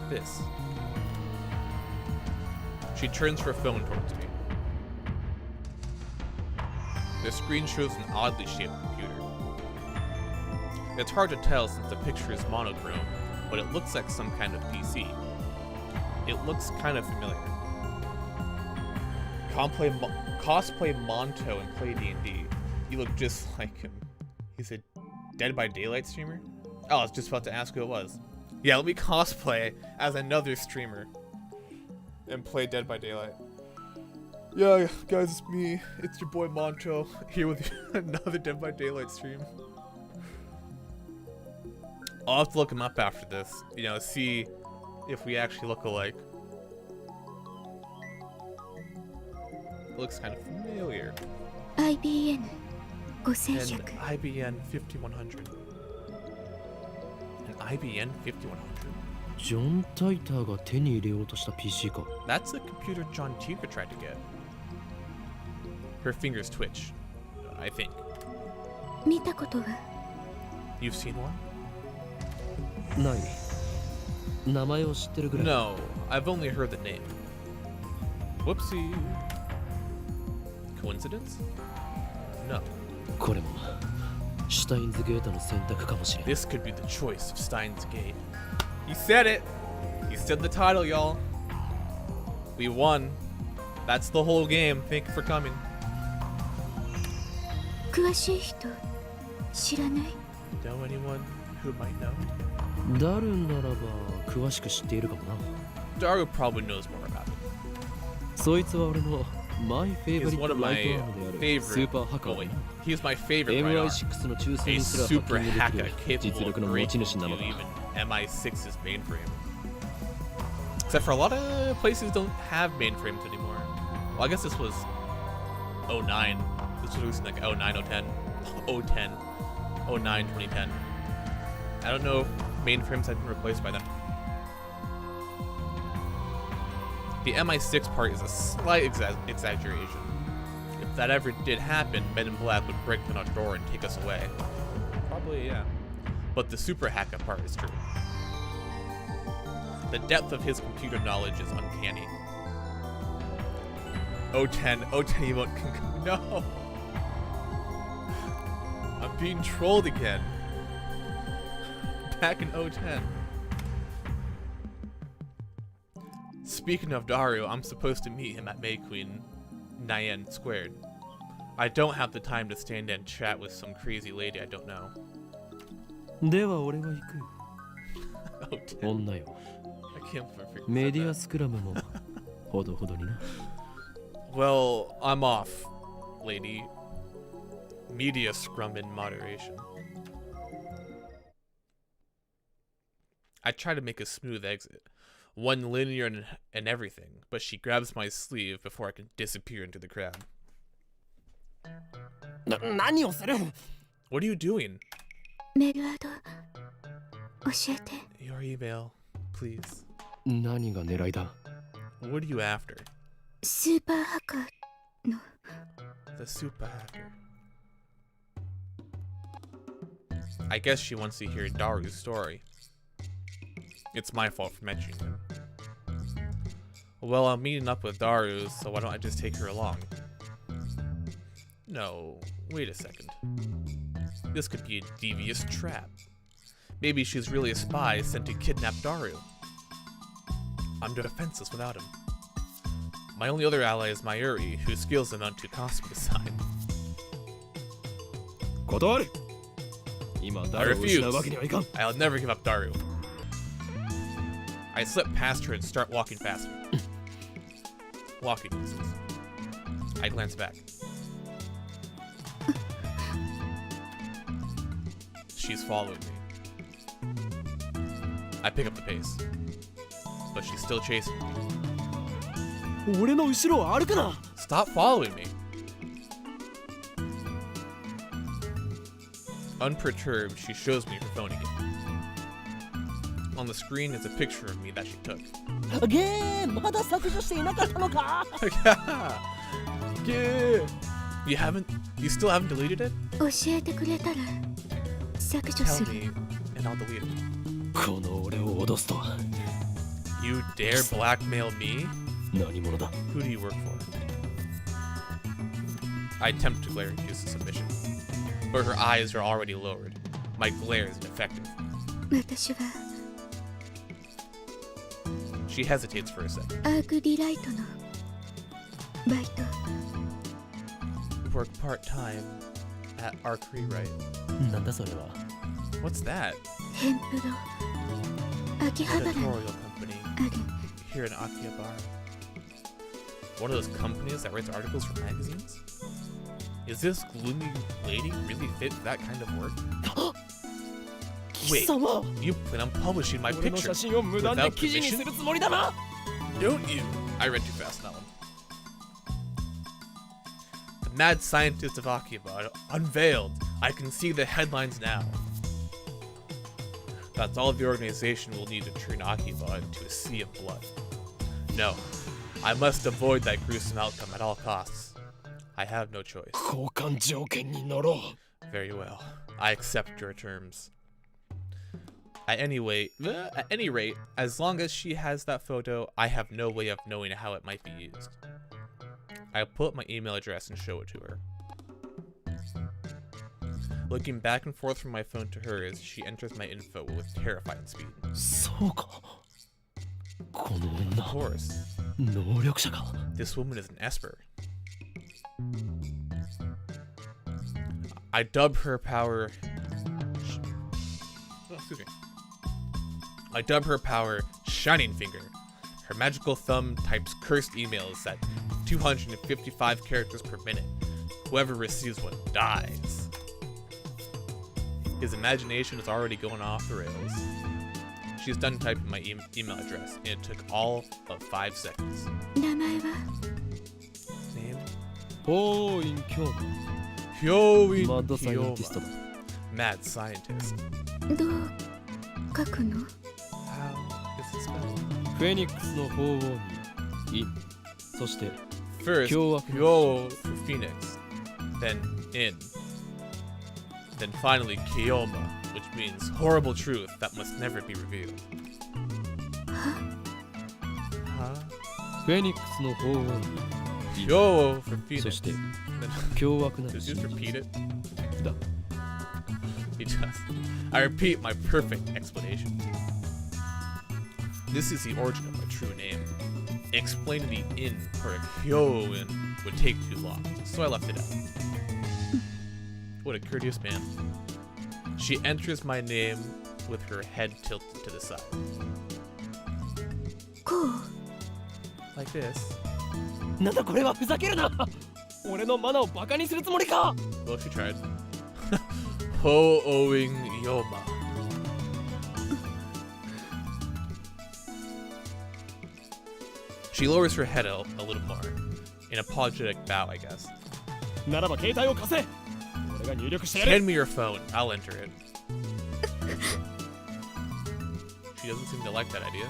This. She turns her phone towards me. The screen shows an oddly shaped computer. It's hard to tell since the picture is monochrome, but it looks like some kind of PC. It looks kind of familiar. Cosplay Monto and play D&D. You look just like him. He's a Dead by Daylight streamer? Oh, I was just about to ask who it was. Yeah, let me cosplay as another streamer and play Dead by Daylight. Yeah, guys, it's me. It's your boy Monto here with another Dead by Daylight stream. I'll have to look him up after this, you know, see if we actually look alike. It looks kind of familiar. IBN An 5100 IBN 5100. An IBN 5100? ジョン・タイターが手に入れようとした PC か That's a computer John Tiger tried to get. Her fingers twitch, I think. 見たことは You've seen one? ない名前を知ってるぐらい No, I've only heard the name. Whoopsie. Coincidence? No. これもシュタインズゲートの選択かもしれん This could be the choice of Steins Gate. He said it! He said the title, y'all. We won. That's the whole game. Thank you for coming. 詳しい人知らない Know anyone who might know? ダルンならば詳しく知っているかもな Daru probably knows more about it. そいつは俺のマイフェイバ He's リッ one ト of ラ my イトアームであるスーパーハッカー favorite. だ Well, he's my favorite right arm. MI6 の抽選 A にすらハッ super キングで hacker きる capable 実 of 力の持 breaking ち主なの into だ even MI6's mainframe. Except for a lot of places don't have mainframes anymore. Well, I guess this was 09. This was released in like 09, 010, 010, 09, 2010. I don't know if mainframes had been replaced by then. The MI6 part is a slight exaggeration. If that ever did happen, Men in Black would break down our door and take us away. Probably, yeah. But the super hacker part is true. The depth of his computer knowledge is uncanny. 010 emote can go. No! I'm being trolled again. Back in 010. Speaking of Daru, I'm supposed to meet him at May Queen Nyan Squared. I don't have the time to stand and chat with some crazy lady I don't know. では俺は行く 010. 女よ I can't believe I メ said ディア that. スクラムもほどほどにな Well, I'm off, lady. Media scrum in moderation. I try to make a smooth exit. One linear and everything, but she grabs my sleeve before I can disappear into the crowd. 何をする What are you doing? メールアド教えて Your email, please. 何が狙いだ What are you after? スーパーハッカーの The super hacker. I guess she wants to hear Daru's story. It's my fault for mentioning him. Well, I'm meeting up with Daru, so why don't I just take her along? No, wait a second. This could be a devious trap. Maybe she's really a spy sent to kidnap Daru. I'm defenseless without him. My only other ally is Mayuri, whose skills amount to costume design. 断る。今 I 誰を refuse. 失うわけにはいかん。 I'll never give up Daru. I slip past her and start walking faster. Walking distance. I glance back. She's following me. I pick up the pace. But she's still chasing me. 俺の後ろを歩くな。 Stop following me. Unperturbed, she shows me her phone again. On the screen is a picture of me that she took. ゲーまだ削除していなかったのか。 Yeah. You still haven't deleted it? 教えてくれたら削除す Tell る。 me, and I'll delete it. この俺を脅すとは You dare blackmail me? 何者だ。 Who do you work for? I attempt to glare and use the submission, but her eyes are already lowered. My glare is ineffective. 私は She hesitates for a second. アークディライトのバイト。 Work part-time at Archery, right? なんだそれは。 What's that? ヘンプロ秋葉原 Editorial に company ある。 here in Akihabara. One of those companies that writes articles for magazines? Is this gloomy lady really fit for that kind of work? 貴 Wait, 様。 you plan on publishing my 俺の picture? 写真を無断で without 記事に permission? するつもりだな。 Don't you? I read too fast that one. The mad scientist of Akihabara unveiled. I can see the headlines now. That's all the organization will need to turn Akihabara into a sea of blood. No, I must avoid that gruesome outcome at all costs. I have no choice. 交換条件に乗ろう。 Very well. I accept your terms. At any rate, as long as she has that photo, I have no way of knowing how it might be used. I pull up my email address and show it to her. Looking back and forth from my phone to her as she enters my info with terrifying speed. そうか。この Of 女、 course, 能力者か。 this woman is an Esper. I dub her power. Excuse me. I dub her power Shining Finger. Her magical thumb types cursed emails at 255 characters per minute. Whoever receives one dies. His imagination is already going off the rails. She's done typing my email address, and it took all of 5 seconds. 名前は Name? 法院教 Hyoin マッドサイエンティストだ。 Mad scientist. どう書くの？ How is it spelled? フェニックスの法王に院。そして First, Kyo Kyo for Phoenix, then In, then finally Kiyoma, which means horrible truth that must never be revealed. Huh? フェニックスの法王に院。 Kyo for そ Phoenix. して Then, 凶悪な does る he 真 just 実 repeat it? だ。 He does. I repeat my perfect explanation. This is the origin of my true name. Explaining the in for a Kyoin would take too long, so I left it out. What a courteous man. She enters my name with her head tilted to the side. こう Like this. なんだこれは、ふざけるな。俺のマナをバカにするつもりか。 Well, she tried. Ho-owing Yoma. She lowers her head a little more. An apologetic bow, I guess. ならば携帯を貸せ。俺が入力してやる。 Hand me your phone. I'll enter it. She doesn't seem to like that idea.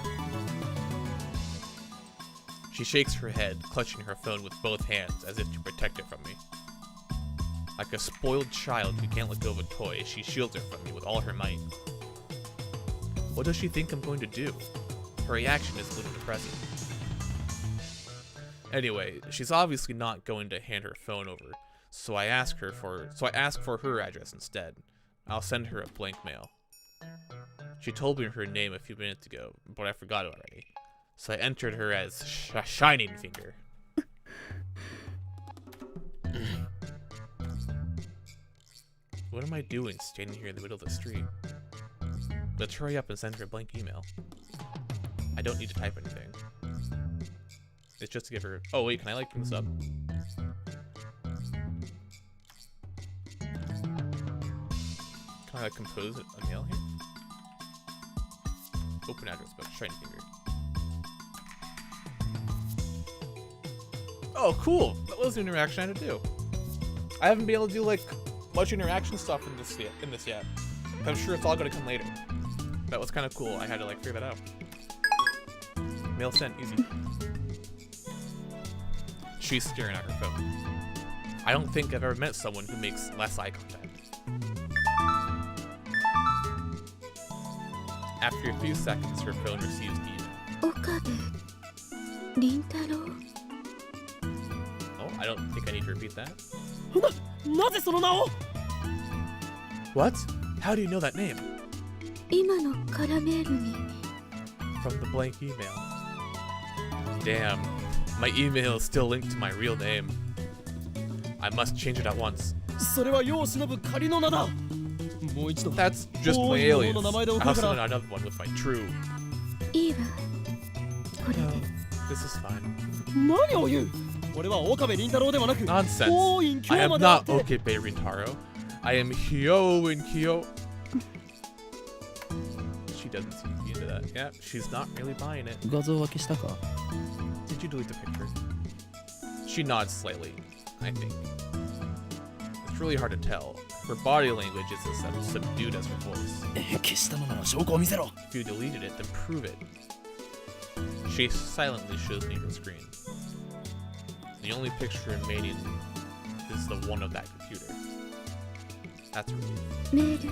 She shakes her head, clutching her phone with both hands as if to protect it from me. Like a spoiled child who can't let go of a toy, she shields it from me with all her might. What does she think I'm going to do? Her reaction is a little depressing. Anyway, she's obviously not going to hand her phone over, so I ask for her address instead. I'll send her a blank mail. She told me her name a few minutes ago, but I forgot it already. So I entered her as Shining Finger. What am I doing standing here in the middle of the street? Let's hurry up and send her a blank email. I don't need to type anything. It's just to give her... Oh, wait, can I, like, bring this up? Can I, like, compose a mail here? Open address book, shiny finger. Oh, cool! That was an interaction I had to do. I haven't been able to do, like, much interaction stuff in this yet. I'm sure it's all gonna come later. That was kind of cool. I had to, like, figure that out. Mail sent, easy. She's staring at her phone. I don't think I've ever met someone who makes less eye contact. After a few seconds, her phone receives the email. Okabe Rintaro. Oh, I don't think I need to repeat that. なぜその名を What? How do you know that name? 今のカラメールに From the blank email. Damn, my email is still linked to my real name. I must change it at once. それは世を忍ぶ仮の名だもう一度 That's just my alias. I also know another one with my true. いいわこれで No, this is fine. 何を言う俺は岡部倫太郎ではなく Nonsense. 大院 I 京 am まであっ not て Okebe Rintaro. I am Hyo in Kyo. She doesn't seem to be into that. Yeah, she's not really buying it. 画像は消したか Did you delete the picture? She nods slightly, I think. It's really hard to tell. Her body language is as subdued as her voice. 消したのなら証拠を見せろ If you deleted it, then prove it. She silently shows me her screen. The only picture remaining is the one of that computer. That's her. メール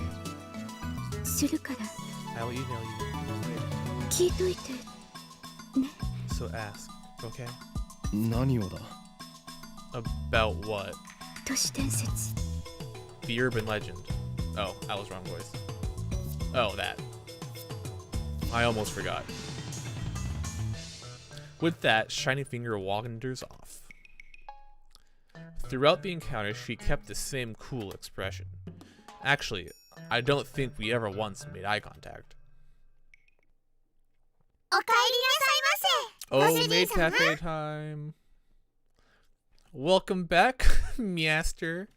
するから I'll email you. 聞いといて So ask, okay? 何をだ About what? 都市伝説 The urban legend. Oh, I was wrong voice. Oh, that. I almost forgot. With that, Shiny Finger wanders off. Throughout the encounter, she kept the same cool expression. Actually, I don't think we ever once made eye contact. おかえりなさいませ Oh, Bossy maid Lee-sama. cafe time. Welcome back, Measter.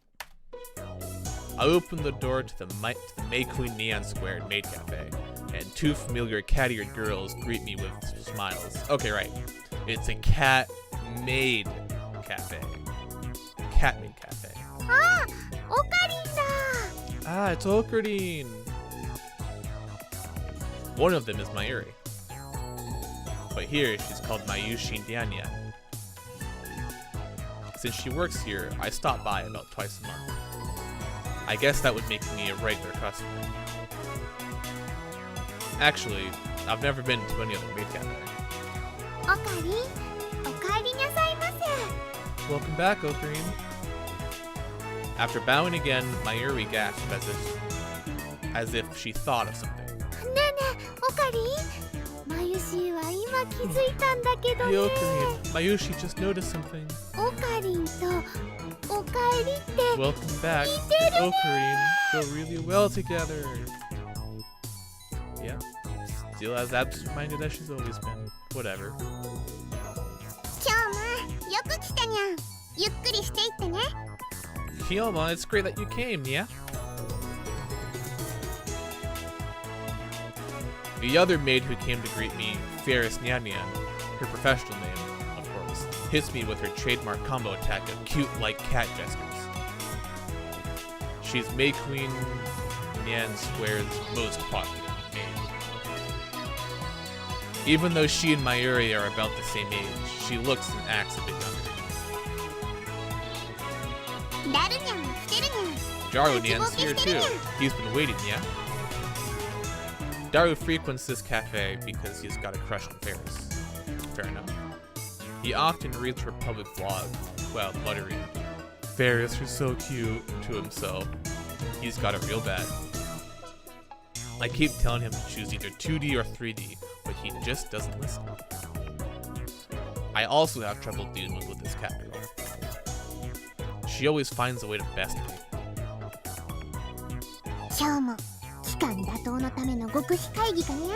I opened the door to the May Queen Neon Square Maid Cafe, and two familiar cat-eared girls greet me with smiles. Okay, right. It's a cat-maid cafe. Cat-maid cafe. ああオカリンだ Ah, it's Okardine. One of them is Mayuri. But here, she's called Mayushi Dianya. Since she works here, I stop by about twice a month. I guess that would make me a regular customer. Actually, I've never been to any other maid cafe. おかりんおかえりなさいませ Welcome back, Ocarine. After bowing again, Mayuri gasped as if she thought of something. ねえねえおかりんマユシーは今気づいたんだけど Hey, ね Ocarine. Mayushi just noticed something. オカリンとおかえりって Welcome back. Ocarine go really well together. Yeah. Still as absent-minded as she's always been. Whatever. 今日もよく来たにゃんゆっくりしていってね Kiyoma, it's great that you came, yeah? The other maid who came to greet me, Ferris Nyan, her professional name, of course, hits me with her trademark combo attack of cute-like cat gestures. She's May Queen Nyan Square's most popular maid. Even though she and Mayuri are about the same age, she looks and acts a bit younger. ダルニャンも来てるにゃん Daru Nyan's here too. He's been waiting, yeah? Daru frequents this cafe because he's got a crush on Ferris. Fair enough. He often reads her public blog while muttering, "Ferris, you're so cute," to himself. He's got it real bad. I keep telling him to choose either 2D or 3D, but he just doesn't listen. I also have trouble dealing with this cat girl. She always finds a way to best me. 今日も期間打倒のための極秘会議かにゃ。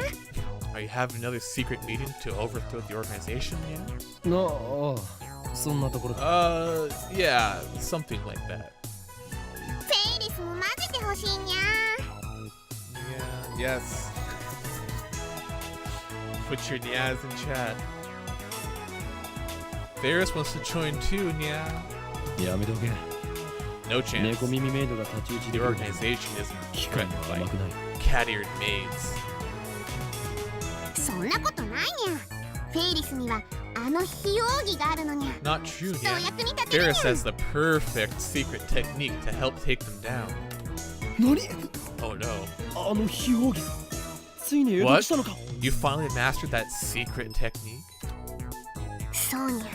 Are you having another secret meeting to overthrow the organization? Yeah. ああ、そんなところだ。Yeah, something like that. フェイリスも混ぜてほしいにゃ。 Yeah, yes. Put your nyas in chat. Ferris wants to join too, nya. やめとけ。 No chance. 猫耳メイドが太刀打ち The できる。 organization isn't 機械 threatened は by 甘くない。 cat-eared maids. そんなことないにゃ。フェイリスにはあの非奥義があるのにゃ。 Not true, きっとお nya. 役に立てるにゃ。 Ferris has the perfect secret technique to help take them down. 何？ Oh no. あの非奥義。ついに得得したのか。 You finally mastered that secret technique? そうにゃ。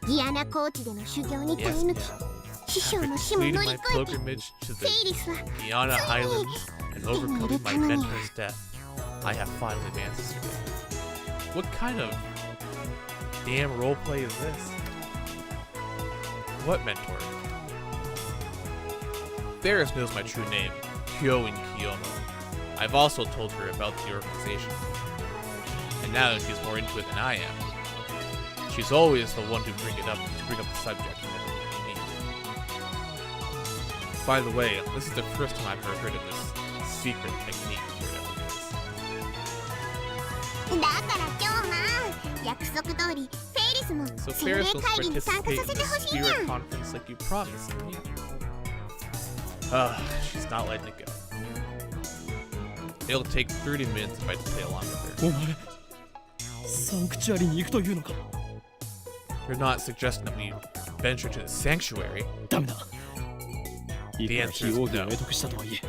ギアナ高地での修行に耐え Yes, 抜き、 yeah. 師匠の死も Completing 乗り my 越えて、 pilgrimage to フ the ェイリスは Guyana Highlands and overcoming my mentor's death. I have finally mastered it. What kind of damn roleplay is this? What mentor? Ferris knows my true name, Kyo and Kiyomo. I've also told her about the organization. And now that she's more into it than I am, she's always the one to bring up the subject whenever we meet. By the way, this is the first time I've ever heard of this secret technique, whatever it is. だから今日は約束通りフェイリスも So 精霊 Ferris will 会議に参加 participate さ in せ the てほしいにゃ。 spirit conference like you promised. She's not letting it go. It'll take 30 minutes if I play along with her. お前、サンクチュアリに行くというのか。 You're not suggesting that we venture to the sanctuary. ダメだ。いく The ら answer 非 is 奥義を no. 得得したとはいえ、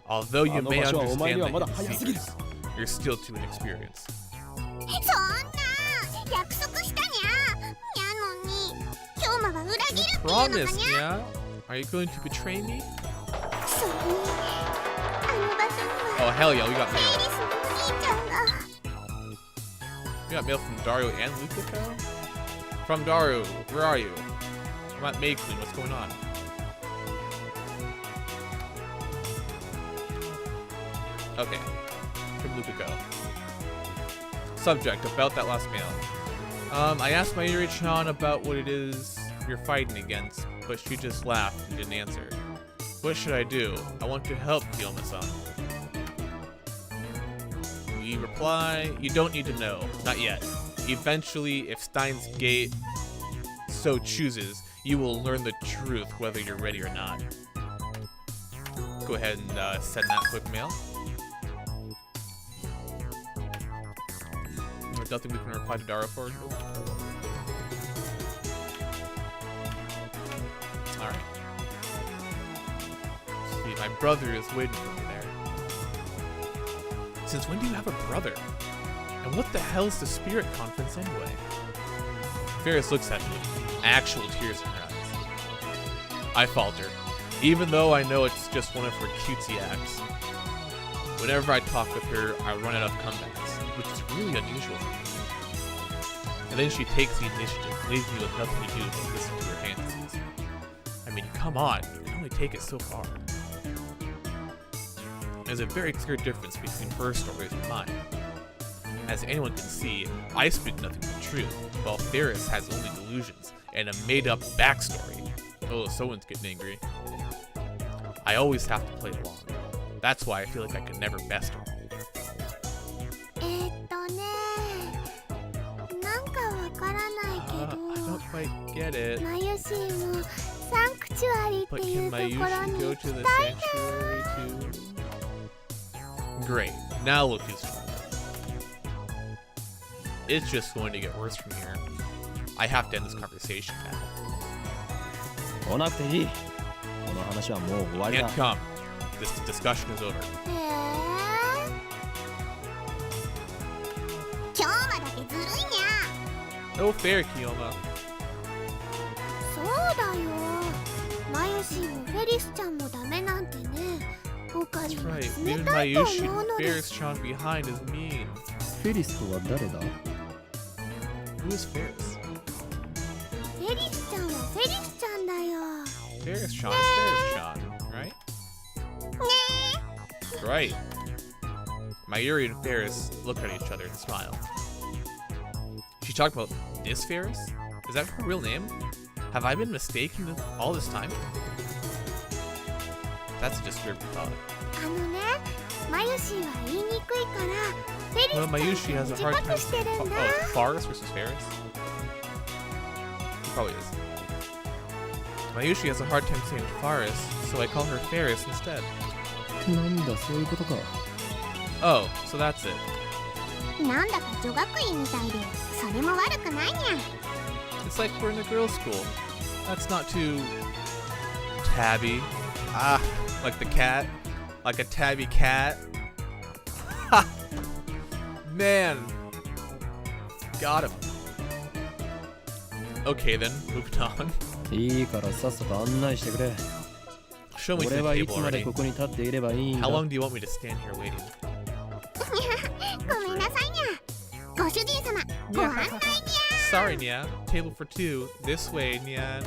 Although you may あの場所はお前 understand には the まだ hidden 早すぎる。 secrets, you're still too inexperienced. そんな約束したにゃ。やのに今日は裏切るっていうのか Promise, にゃ。 yeah? Are you going to betray me? そうね。あの場所に Oh は hell yeah, we got フェイ mail. リスのおじいちゃんが。 We got mail from Dario and Lucaco? From Dario, where are you? I'm at May Queen, what's going on? Okay, from Lucaco. Subject, about that last mail. I asked my Yuri-chan about what it is you're fighting against, but she just laughed and didn't answer. What should I do? I want to help Kiyoma-san. We reply, you don't need to know, not yet. Eventually, if Steins Gate so chooses, you will learn the truth whether you're ready or not. Go ahead and send that quick mail. There's nothing we can reply to Dara for. Alright. See, my brother is waiting for me there. Since when do you have a brother? And what the hell is the spirit conference anyway? Ferris looks at me, actual tears in her eyes. I falter, even though I know it's just one of her cutesy acts. Whenever I talk with her, I run out of comebacks, which is really unusual for me. And then she takes the initiative, leaving me with nothing to do but listen to her fantasies. I mean, come on, you can only take it so far. There's a very clear difference between her stories and mine. As anyone can see, I speak nothing but truth, while Ferris has only delusions and a made-up backstory. Oh, someone's getting angry. I always have to play along. That's why I feel like I could never best her. なんかわからないけ I ど、 don't quite get it. マユシーもサンクチュアリっ But てい can うと Mayushi ころに go 行 to き the たいな。 sanctuary too? Great. Now look who's trouble. It's just going to get worse from here. I have to end this conversation now. 来なくていい。この話はもう終わり Can't だ。 come. This discussion is over. 今日まだけずるいにゃ。 No fair, Kiyoma. そうだよ。マユシーもフェリスちゃんもダメなんてね。他に That's は right. 冷 Leaving たいと Mayushi 思う and のです Ferris-chan behind is mean. フェリスとは誰だ？ Who is Ferris? フェリスちゃんはフェリスちゃんだよ。Ferris-chan, right? Right. Mayuri and Ferris look at each other and smile. She talked about this Ferris? Is that her real name? Have I been mistaken all this time? That's a disturbing thought. Well, Mayushi has a hard time saying Forest versus Ferris? He probably is. Mayushi has a hard time saying Forest, so I call her Ferris instead. Oh, so that's it. It's like we're in a girls' school. That's not too tabby. Ah, like the cat. Like a tabby cat. Ha! Man. Got him. Okay then, moving on. Show me to the table already. How long do you want me to stand here waiting? Sorry, Nya. Table for two. This way, Nyan.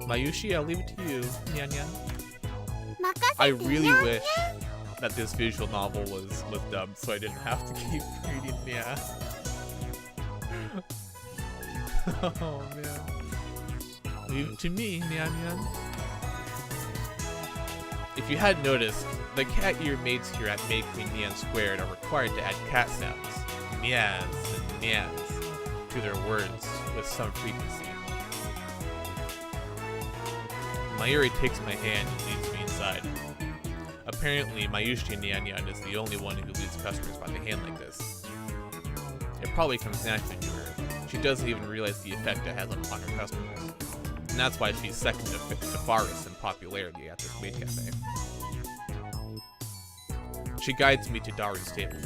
Mayushi, I'll leave it to you, Nyan Nyan. I really wish that this visual novel was dubbed so I didn't have to keep reading Nya. Oh man. Leave it to me, Nyan Nyan. If you hadn't noticed, the cat ear mates here at Make Queen Nyan Squared are required to add cat sounds, nyans and nyans, to their words with some frequency. Mayuri takes my hand and leads me inside. Apparently, Mayushi Nyan Nyan is the only one who leads customers by the hand like this. It probably comes naturally to her. She doesn't even realize the effect it has upon her customers. And that's why she's second to Faris in popularity at this maid cafe. She guides me to Daru's table.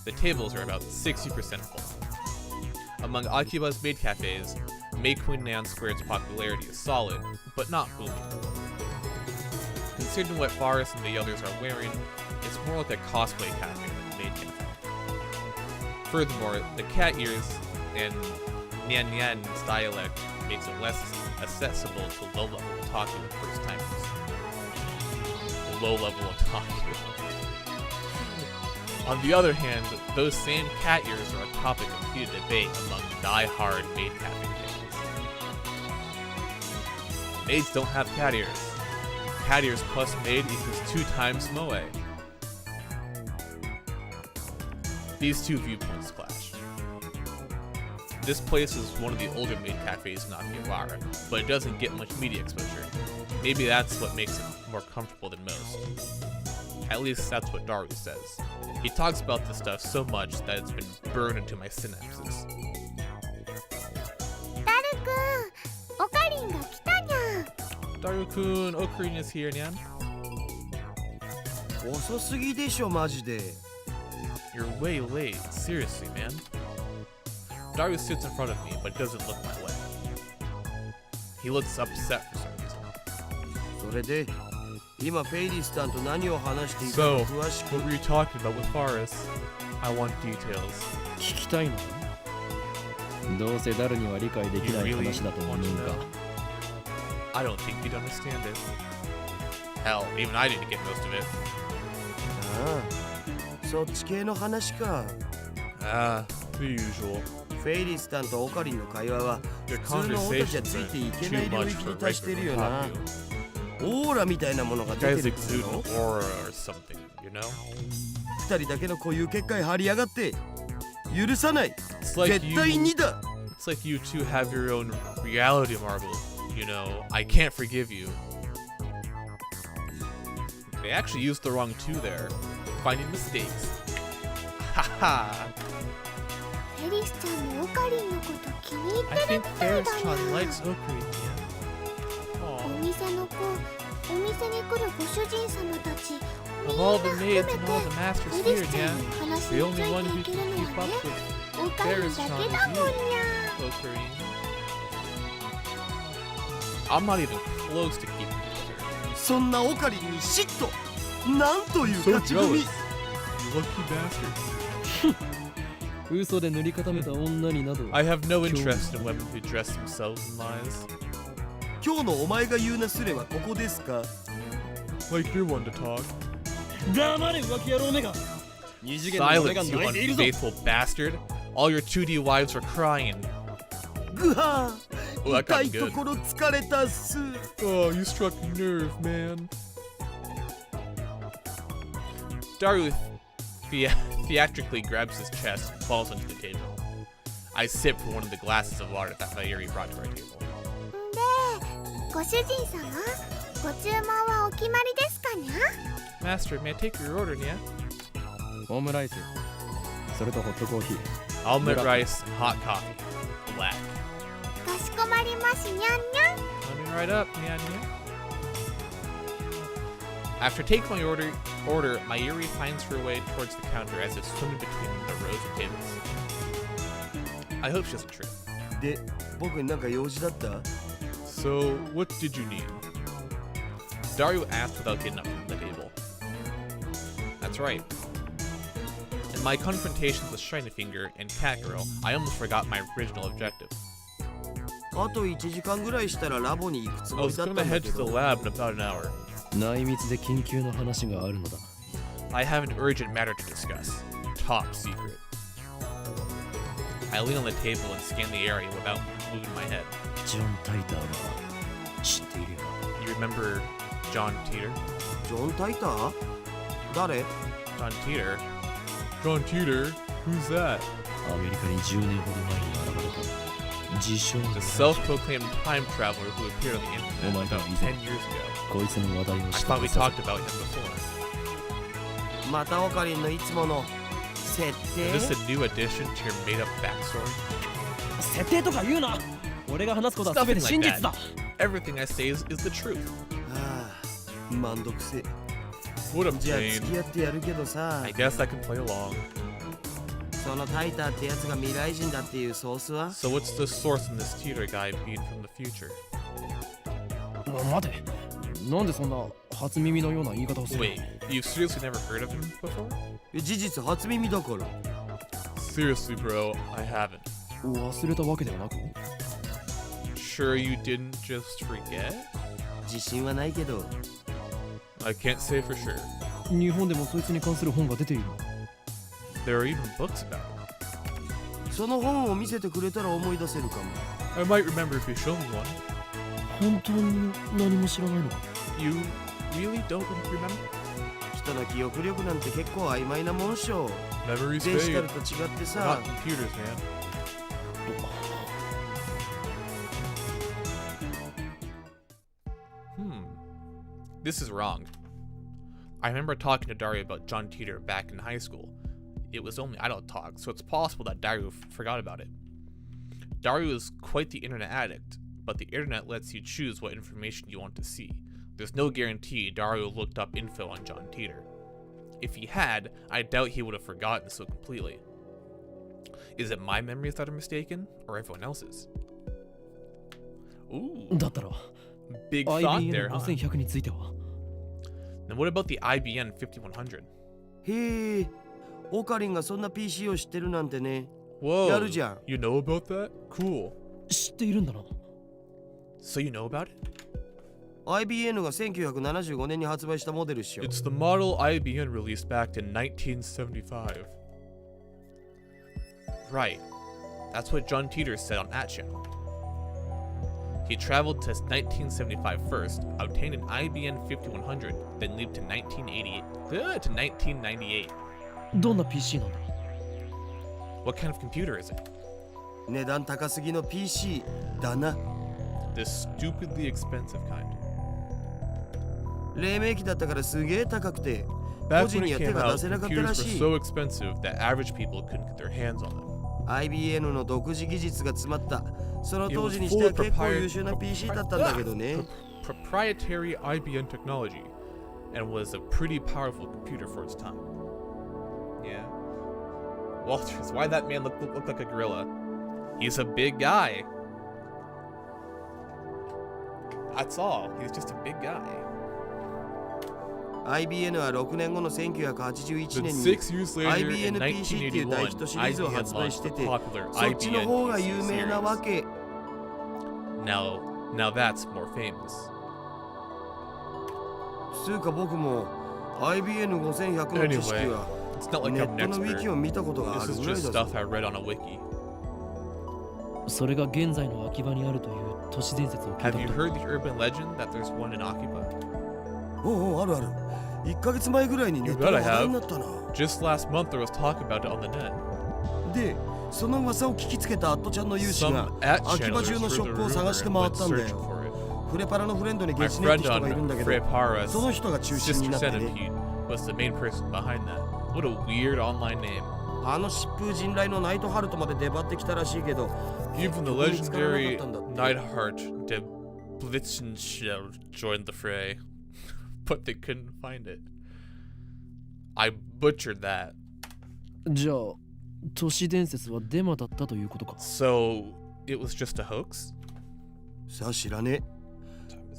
The tables are about 60% full. Among Akiba's maid cafes, Maid Queen Nyan Squared's popularity is solid, but not booming. Considering what Faris and the others are wearing, it's more like a cosplay cafe than a maid cafe. Furthermore, the cat ears and Nyan Nyan's dialect makes it less accessible to low-level otaku and first-timers. Low-level otaku. On the other hand, those same cat ears are a topic of heated debate among die-hard maid cafe fans. Maids don't have cat ears. Cat ears plus maid equals 2 times moe. These two viewpoints clash. This place is one of the older maid cafes in Akihabara, but it doesn't get much media exposure. Maybe that's what makes it more comfortable than most. At least that's what Daru says. He talks about this stuff so much that it's been burned into my synapses. Daru-kun, Ocarina is here, Nyan. You're way late, seriously, man. Daru sits in front of me, but doesn't look my way. He looks upset for some reason. So, what were you talking about with Faris? I want details. You really want to know? I don't think you'd understand it. Hell, even I didn't get most of it. The usual. Your conversations are too much for regular otaku. Guys exude an aura or something, you know? It's like you two have your own reality marble, you know? I can't forgive you. They actually used the wrong 2 there. Finding mistakes. Haha. I think Ferris-chan likes Ocarina. Of all the maids and all the masters here, Nyan, the only one who can keep up with Ferris-chan is you, Ocarina. I'm not even close to keeping with her. So jealous. You lucky bastard. 嘘で塗り固めた女になど I have no interest in women who dress themselves in lies. 今日のお前が言うなすれはここですか？ Like you're one to talk. 黙れ浮気野郎めが二次元の俺が Silence, you 泣いているぞ unfaithful bastard. All your 2D wives are crying. ぐは Oh, that 痛 got い me と good. ころ疲れたっす。 Oh, you struck a nerve, man. Daru theatrically grabs his chest and falls onto the table. I sip from one of the glasses of water that Mayuri brought to our table. で、ご主人様、ご注文はお決まりですかにゃ？ Master, may I take your order, yeah? オムライスそれとホットコーヒー Almond rice, hot coffee, black. かしこまりますにゃんにゃん。 Coming right up, yeah, yeah. After taking my order, Mayuri finds her way towards the counter as if swimming between the rows of tables. I hope she doesn't trip. で、僕になんか用事だった？ So, what did you need? Daru asked without getting up from the table. That's right. In my confrontations with Shiny Finger and Cat Girl, I almost forgot my original objective. あと1時間ぐらいしたらラボに行くつ I もり was だったん gonna だ head け to the ど。 lab in about an hour. 内密で緊急の話があるのだ I have an urgent matter to discuss. Top secret. I lean on the table and scan the area without moving my head. ジョン・タイターは知っているよ You remember John Teeter? ジョン・タイター？誰？ John Teeter? John Teeter? Who's that? アメリカに10年ほど前に現れた自称 The self-proclaimed time traveler who appeared on the internet about 10 years ago. こいつの話題を I し thought we て talked about him before. またオカリンのいつもの設 Is 定？ this a new addition to your made-up backstory? 設定とか言うな俺が話すことは Stuff 全 like て真実 that. だ Everything I say is the truth. はあ、めんどくせえ。 What I'm じゃあ saying. 付き合ってやるけどさ I、guess I can play along. そのタイターってやつが未来人だっていうソースは？ So what's the source in this Teeter guy being from the future? 待てなんでそんな初耳のような言い方をする Wait, you've seriously never heard of him before? 事実初耳だから。 Seriously, bro, I haven't. 忘れたわけではなく Sure you didn't just forget? 自信はないけど。 I can't say for sure. 日本でもそいつに関する本が出ている There are even books about him. その本を見せてくれたら思い出せるかも。 I might remember if you show me one. 本当に何も知らないのか You really don't remember? 人の記憶力なんて結構曖昧なもんしょ。 Memories デジタ fade. ルと違って We're さ not。computers, man. This is wrong. I remember talking to Dario about John Teeter back in high school. It was only idle talk, so it's possible that Dario forgot about it. Dario is quite the internet addict, but the internet lets you choose what information you want to see. There's no guarantee Dario looked up info on John Teeter. If he had, I doubt he would have forgotten so completely. Is it my memories that are mistaken, or everyone else's? Ooh, だったら big thought IBM there, huh? 5100については Then what about the IBM 5100? へえ、オカリンがそんな PC を知ってるなんてね。 Whoa, やるじゃん。 you know about that? Cool. 知っているんだな So you know about it? IBM が1975年に発売したモデルっしょ。 It's the model IBM released back in 1975. Right. That's what John Teeter said on that channel. He traveled to 1975 first, obtained an IBM 5100, then leaped to 1998. どんな PC なんだ What kind of computer is it? 値段高すぎの PC だな。 This stupidly expensive kind. 黎明期だったからすげえ高くて、個 Back 人 when に it は手 came が out, 出せなかったら computers し were い。 so expensive that average people couldn't get their hands on them. IBM の独自技術が詰まった。その It 当 was 時にして full は of 結構優秀な PC だったんだけどね。 proprietary IBM technology, and was a pretty powerful computer for its time. Yeah. Walters, why that man look like a gorilla? He's a big guy. That's all. He's just a big guy. IBN は6年後の1981 Then 年に 6 years later, in IBN-PC っていう大ヒットシリーズを 1981, 発売 IBM して launched て、 the popular そっちの IBM 方が PC 有名なわ series. け。 Now that's more famous. つうか僕も IBN5100 の知識 Anyway, は it's not like ネ I'm ッ an トのウィキを expert. 見たことがあ This る is ぐらい just だ stuff ぞ。 I read on a wiki. それが現在の秋葉にあるという都市伝説を聞いた Have こ you と heard the urban legend that there's one in Akiba? おうおう、あるある。1ヶ月前ぐらいにネット You で bet I 話題 have. になったな。 Just last month there was talk about it on the net. で、その噂を聞きつけたアットちゃんの有志が Some at 秋葉 channelers 中の heard シ the ョップを rumor 探して and 回 went ったんだ searching よ。 for it. フレパラのフレンドに My ゲチネって friend 人がいるんだ on けど、 Frepara's その人が中心に Sister なってね。 Centipede was the main person behind that. What a weird online name. あの疾風陣雷のナイトハルトまで出張ってきたらしいけど、 Even the 見つからなか legendary ったんだって。 Neidhart de Blitzenschild joined the fray, but they couldn't find it. I butchered that. じゃあ都市伝説はデマだったということか。 So it was just a hoax? さあ知らねえ。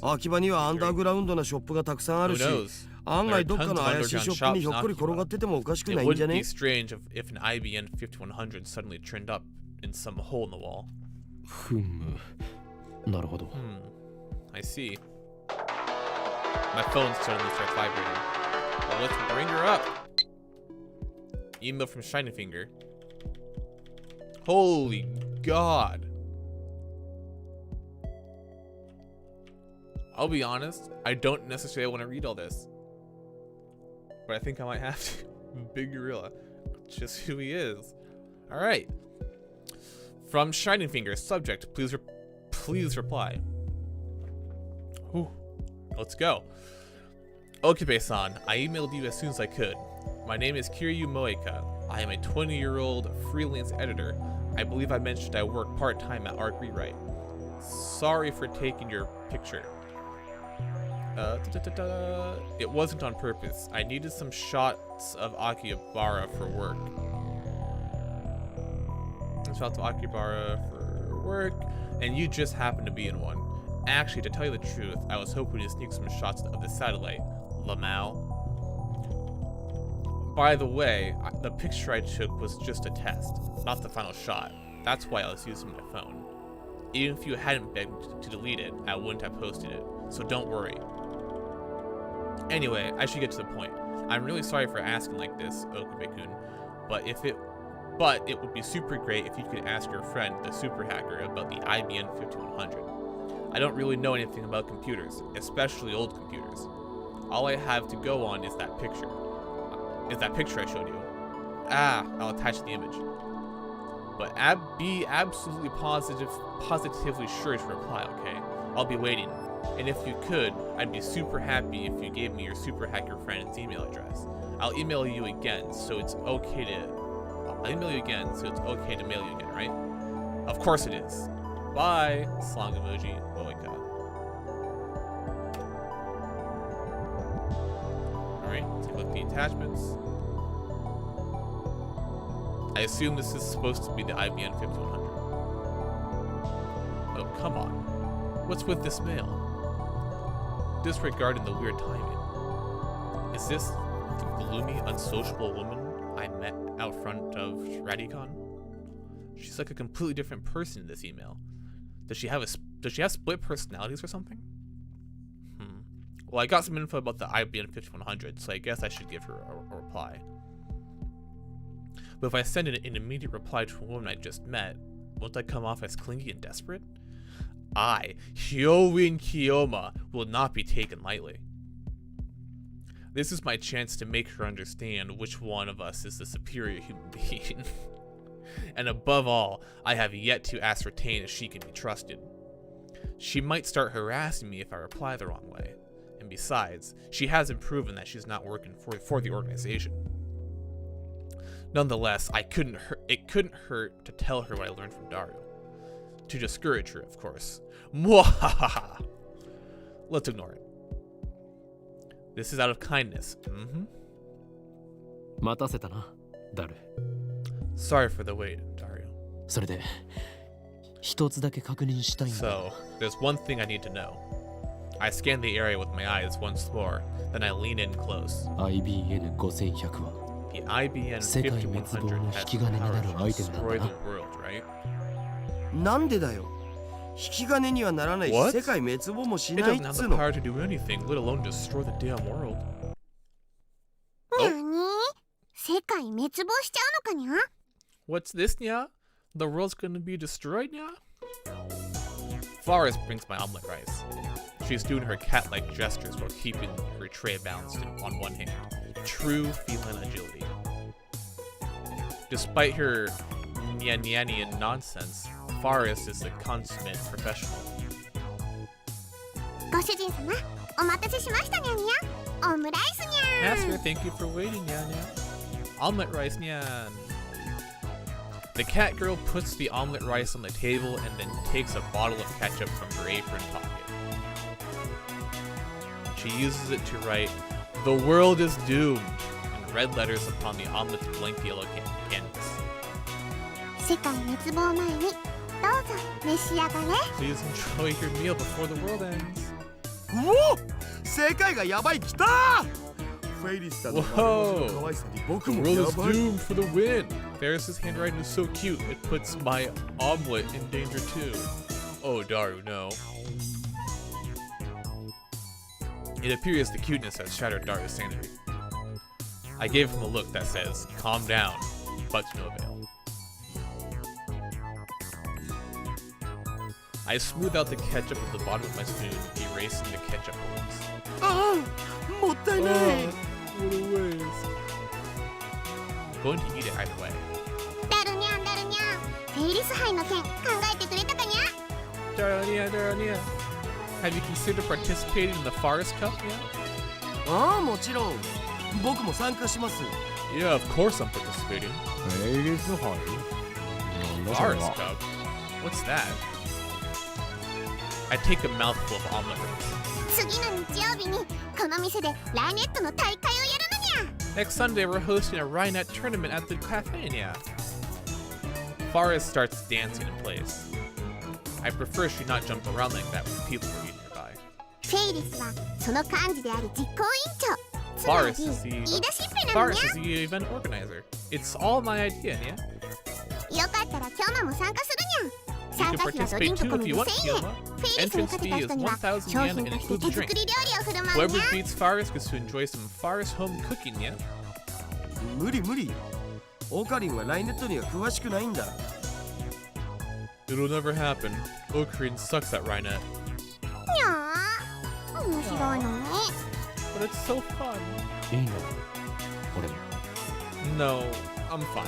秋葉にはアンダーグラウンドなショップがたくさんあ Who るし、 knows? 案外どっかの怪しいショップにひょっこり転がっててもおかしく It ないんじゃ wouldn't ね be strange if an IBN 5100 suddenly turned up in some hole in the wall. ふむ。なるほど。I see. My phone suddenly starts vibrating. Well, let's bring her up. Email from Shiny Finger. Holy God. I'll be honest, I don't necessarily want to read all this. But I think I might have to. Big Gorilla. Just who he is. Alright. From Shining Finger, subject, please reply. Whew. Let's go. Okabe-san, I emailed you as soon as I could. My name is Kiryu Moeka. I am a 20-year-old freelance editor. I believe I mentioned I work part-time at Arc Rewrite. Sorry for taking your picture. It wasn't on purpose. I needed some shots of Akihabara for work. Shots of Akihabara for work, and you just happened to be in one. Actually, to tell you the truth, I was hoping to sneak some shots of the satellite, Lamau. By the way, the picture I took was just a test, not the final shot. That's why I was using my phone. Even if you hadn't begged to delete it, I wouldn't have posted it, so don't worry. Anyway, I should get to the point. I'm really sorry for asking like this, Okabe-kun, but it would be super great if you could ask your friend, the super hacker, about the IBM 5100. I don't really know anything about computers, especially old computers. All I have to go on is that picture. I showed you. I'll attach the image. But be absolutely positively sure to reply, okay? I'll be waiting. And if you could, I'd be super happy if you gave me your super hacker friend's email address. I'll email you again, so it's okay to mail you again, right? Of course it is. Bye! Slang emoji, Moeka. Alright, take a look at the attachments. I assume this is supposed to be the IBM 5100. Oh, come on. What's with this mail? Disregarding the weird timing. Is this the gloomy, unsociable woman I met out front of Radicon? She's like a completely different person in this email. Does she have split personalities or something? Well, I got some info about the IBM 5100, so I guess I should give her a reply. But if I send an immediate reply to a woman I just met, won't I come off as clingy and desperate? I, Hyoin Kiyoma, will not be taken lightly. This is my chance to make her understand which one of us is the superior human being. And above all, I have yet to ascertain if she can be trusted. She might start harassing me if I reply the wrong way. And besides, she hasn't proven that she's not working for the organization. Nonetheless, it couldn't hurt to tell her what I learned from Dario. To discourage her, of course. Mwahaha! Let's ignore it. This is out of kindness. 待たせたな、ダル。 Sorry for the wait, Dario. それで、一つだけ確認したいんだ。 So, there's one thing I need to know. I scan the area with my eyes once more, then I lean in close. IBN5100 は The IBN 世界滅亡 5100 の has 引 the き金にな power る to アイテムなんだ destroy な the world, right? なんでだよ。引き金にはならないし、 What? 世界滅亡もし It ないっ doesn't have つ the うの。 power to do anything, let alone destroy the damn world. なに世界滅亡しちゃうのかにゃ What's this, nya? The world's gonna be destroyed, nya? Forrest brings my omelet rice. She's doing her cat-like gestures while keeping her tray balanced on one hand. True feline agility. Despite her Nyanian nonsense, Forrest is a consummate professional. ご主人様、お待たせしましたにゃにゃ。オムライスにゃ Master, thank you for waiting, nya nya. Omelet rice, nyan. The cat girl puts the omelet rice on the table and then takes a bottle of ketchup from her apron pocket. She uses it to write, "The world is doomed," in red letters upon the omelet's blank yellow canvas. 世界滅亡前にどうぞ召し上がれ。 Please enjoy your meal before the world ends. うお、世界がやばいきた。フェイリスさんの可愛さに The 僕も world や is ばい。 doomed for the win. Ferris's handwriting is so cute, it puts my omelet in danger too. Oh, Daru, no. It appears the cuteness has shattered Daru's sanity. I gave him a look that says, calm down, but to no avail. I smooth out the ketchup with the bottom of my spoon, erasing the ketchup holes. ああ、もったいない。 What a waste. I'm going to eat it either way. ダルニャンダルニャン、フェイリス杯の件考えてくれたかにゃ Darania, Darania. Have you considered participating in the Forest Cup yet? ああ、もちろん。僕も参加します。 Yeah, of course I'm participating. フェイリス杯なんだそれ Forest は Cup? What's that? I take a mouthful of omelet rice. 次の日曜日にこの店でライネットの大会をやるのにゃ Next Sunday, we're hosting a Rhinet tournament at the cafe, yeah. Forrest starts dancing in place. I prefer she not jump around like that when people are eating nearby. フェイリスはその幹事である実行委員長、つまり Forrest is 言い the 出しっぺなのに Forrest is the event organizer. It's all my idea, yeah. ゃよかったら今日も参加するにゃ You 参 can 加費はドリン participate ク too 込 if み you で want, 1000円 Kioma. フェイリスに Entrance 勝て fee た is 人には 1,000 yen 商 and 品として includes a 手 drink. 作り料理を振る舞うにゃ Whoever beats Forrest gets to enjoy some Forrest home cooking, yeah. 無理無理。オカリンはライネットには詳しくないんだ。 It'll never happen. Ocarine sucks at Rhinet. にゃー面白いのね But it's so fun. いいの俺も No, I'm fine.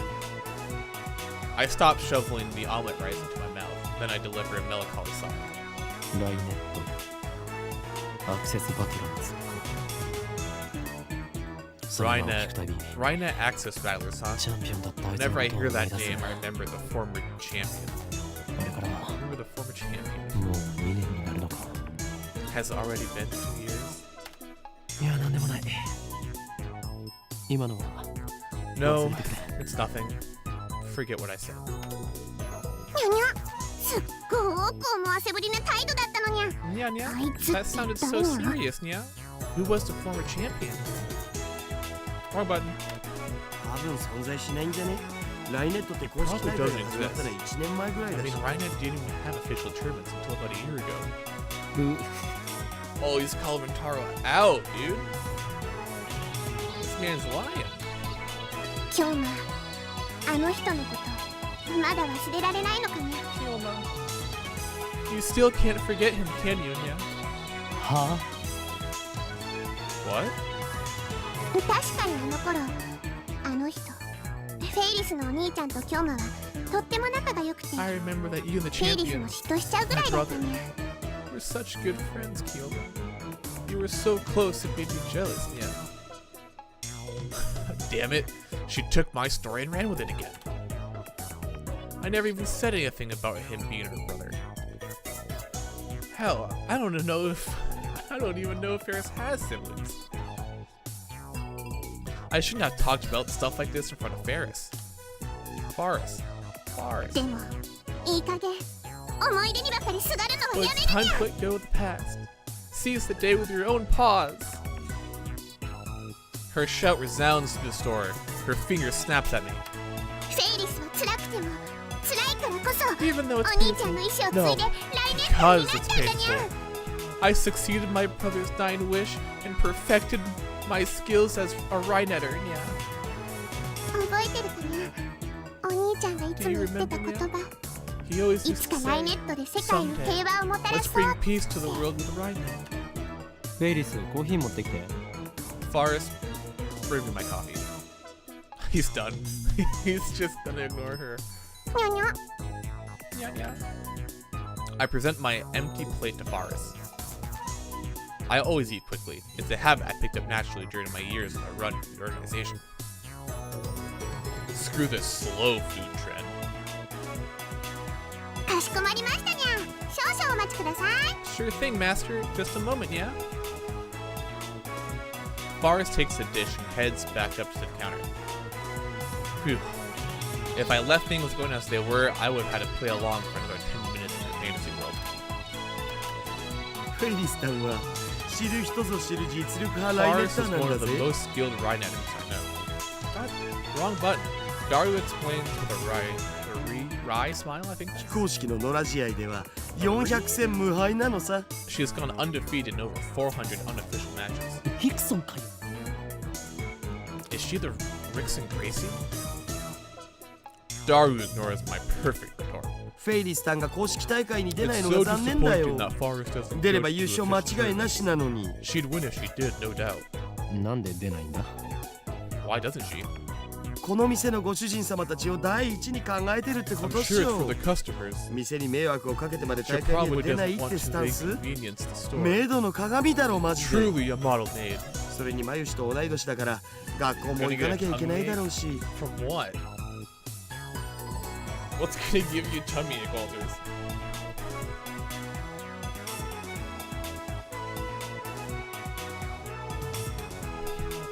I stop shoveling the omelet rice into my mouth. Then I deliver a melancholy sigh. ライネットアクセスバトラーズその名を聞くたび Rhinet Access Battlers, huh? チャンピオンだったあいつの Whenever こ I とを hear 思い that 出す name, I remember the former champion. これからは Remember the former champion. もう2年になるのか Has it already been 2 years? いやなんでもない今のは No, it's nothing. Forget what I said. にゃにゃすっごーく思わせぶりな態度だったのにゃ Nya nya. I That sounded so took that. serious, Nya. Who was the former champion? Wrong button. 多分存在しないんじゃね。ライネットって公式大会が始まったの1年前ぐらい I だ mean, し。 Rhinet didn't even have official tournaments until about a year ago. う Oh, he's calling Taro out, dude. This man's lying. 今日もあの人のことまだ忘れられないのかにゃ You still can't forget him, can you, Nya? は What? 確かにあの頃あの人フェイリスのお兄ちゃんとキョマはとっても仲が良くてフ I remember that you and the ェイリスも champion 嫉妬しちゃうぐらいだったにゃ were such good friends, Kyoma. You were so close it made you jealous, Nya. Damn it. She took my story and ran with it again. I never even said anything about him being her brother. Hell, I don't even know if Ferris has siblings. I shouldn't have talked about stuff like this in front of Ferris. Forrest. でもいい加減思い出にばかりすがるの Well, はや it's める time にゃ to let go of the past. seize the day with your own paws. Her shout resounds through the store. Her finger snaps at me. フェイリスは辛くても辛いからこそ Even though お it's 兄ちゃ painful, んの意志を継 no, いで来年からに because なっ it's たんだにゃ painful. I succeeded my brother's dying wish and perfected my skills as a Rhinetter, yeah. 覚えてるかなお兄ちゃんがいつも言ってた言葉 He always い used つ to かライ say, ネットで世界の平和をもたら let's そう bring peace to the world with Rhinetter. フェイリスコーヒー持ってきて。 Forrest, bring me my coffee. He's done. He's just gonna ignore her. にゃにゃ Yeah, yeah. I present my empty plate to Forrest. I always eat quickly. It's a habit I picked up naturally during my years in the run of the organization. Screw this slow food trend. かしこまりましたにゃ少々お待ちください Sure thing, master. Just a moment, yeah? Forrest takes the dish and heads back up to the counter. Phew. If I left things going as they were, I would have had to play along for another 10 minutes in their fantasy world. フェイリスタンは知る人ぞ知る実力派ライネッ Forrest タ is ーなん one だ of ぜ the most skilled Rhinetters I know. God, wrong button. Daru explains with a wry smile, I think. 非公式の野良試合では400戦無敗なのさ She has gone undefeated in over 400 unofficial matches. ヒクソンかよ。 Is she the Rickson Gracie? Daru ignores my perfect retort. フェイリスタンが公式大会に出ない It's の so が残念だ disappointing よ that Forrest doesn't 出れ go ば to 優 the 勝間 official 違いなしなのに She'd win if she did, no doubt. なんで出ないんだ。 Why doesn't she? この店のご主人様たちを第一に考えてるってこ I'm とっし sure it's ょ for the customers. 店に迷惑をかけてまで She 大会に probably は出ない doesn't って want ス to タンス inconvenience the store. メイドの鏡だろマジで Truly a model maid. それにマユシと同い年だから学校も行かなきゃいけないだろうし From what? What's gonna give you tummy ache, Walters?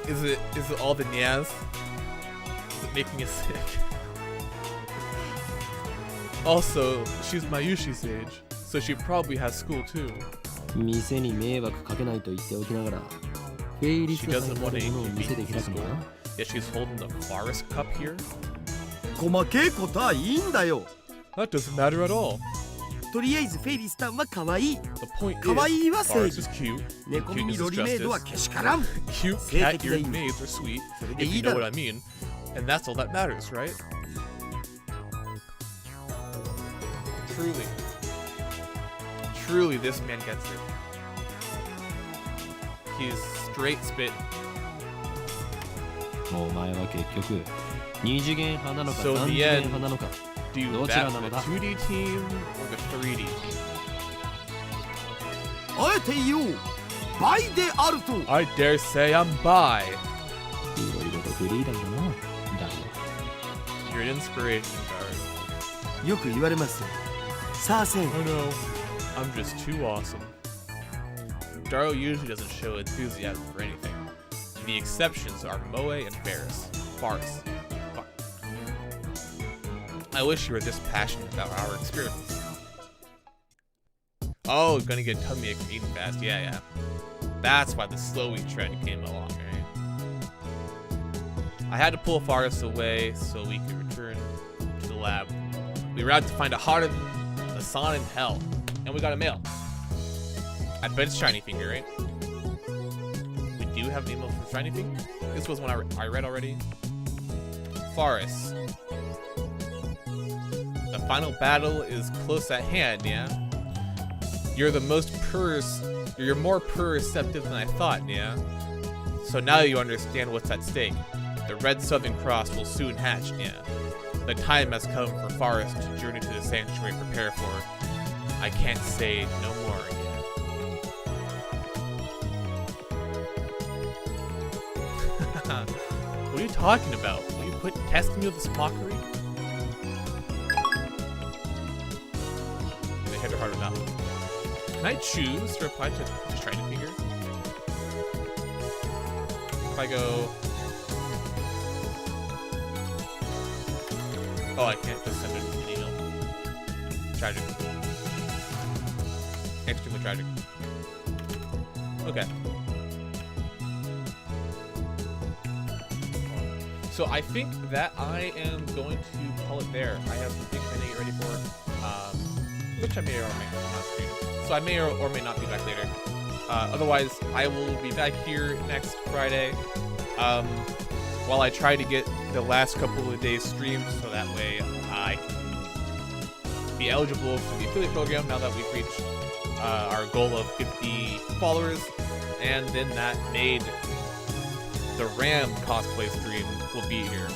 Is it all the nyas? Is it making you sick? Also, she's Mayushi's age, so she probably has school too. 店に迷惑かけないと言っておきながら、フェイリス She 杯 doesn't な want る to ものを店で inconvenience 開 the くの store. か。 Yet she's holding the Forest Cup here? 細けいことはいいんだよ That doesn't matter at all. とりあえずフェイリスタンは可愛い The point 可愛 is, いは正 Forest 義 is cute. 猫 Cute 耳 is ロリメイドは justice. けしからん Cute Say it cat-eared again. maids are sweet, それで if い you いだ know ろ what I mean. And that's all that matters, right? Truly, this man gets it. He's straight spit. お前は結局、二次元派なのか So 三 in 次 the 元 end, 派なのか。 Do you どちら back なの the だ 2D team or the 3D team? あえて言おう倍であると I dare say I'm bi. いろいろとフリーダムだな。だ You're an inspiration, Daru. よく言われますさあせん Oh no, I'm just too awesome. Daru usually doesn't show enthusiasm for anything. The exceptions are Moe and Faris. I wish you were this passionate about our experiments. Oh, gonna get tummy ache from eating fast. Yeah. That's why the slow eat trend came along, right? I had to pull Faris away so we could return to the lab. We were out to find a hotter than the sun in hell, and we got a mail. I bet it's Shiny Finger, right? We do have an email from Shiny Finger? This was one I read already. Faris. The final battle is close at hand, yeah? You're more per-receptive than I thought, yeah? So now you understand what's at stake. The Red Southern Cross will soon hatch, yeah? The time has come for Forest to journey to the sanctuary and prepare for. I can't say no more, yeah? What are you talking about? Will you quit testing me with this mockery? They hit her hard enough. Can I choose to reply to Shiny Finger? If I go... Oh, I can't just send an email. Tragic. Extremely tragic. Okay. So I think that I am going to call it there. I have some things I need to get ready for, which I may or may not stream. So I may or may not be back later. Otherwise, I will be back here next Friday. While I try to get the last couple of days streamed, so that way I can be eligible for the affiliate program now that we've reached our goal of 50 followers, and then that made the Ram cosplay stream will be here.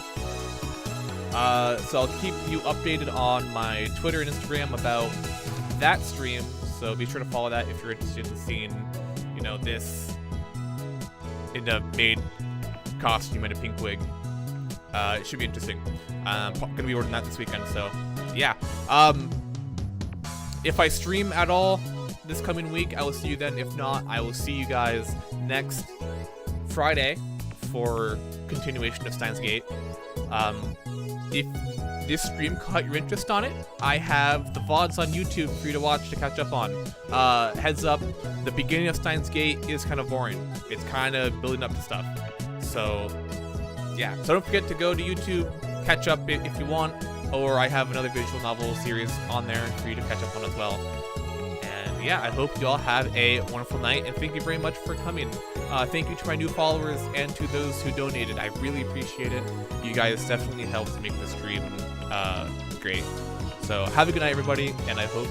So I'll keep you updated on my Twitter and Instagram about that stream, so be sure to follow that if you're interested in seeing, you know, this in a maid costume and a pink wig. It should be interesting. I'm gonna be ordering that this weekend, so yeah. If I stream at all this coming week, I will see you then. If not, I will see you guys next Friday for continuation of Steins Gate. If this stream caught your interest on it, I have the VODs on YouTube for you to watch to catch up on. Heads up, the beginning of Steins Gate is kind of boring. It's kind of building up to stuff. So, yeah. So don't forget to go to YouTube, catch up if you want, or I have another visual novel series on there for you to catch up on as well. And yeah, I hope you all have a wonderful night, and thank you very much for coming. Thank you to my new followers and to those who donated. I really appreciate it. You guys definitely helped make the stream great. So have a good night, everybody, and I hope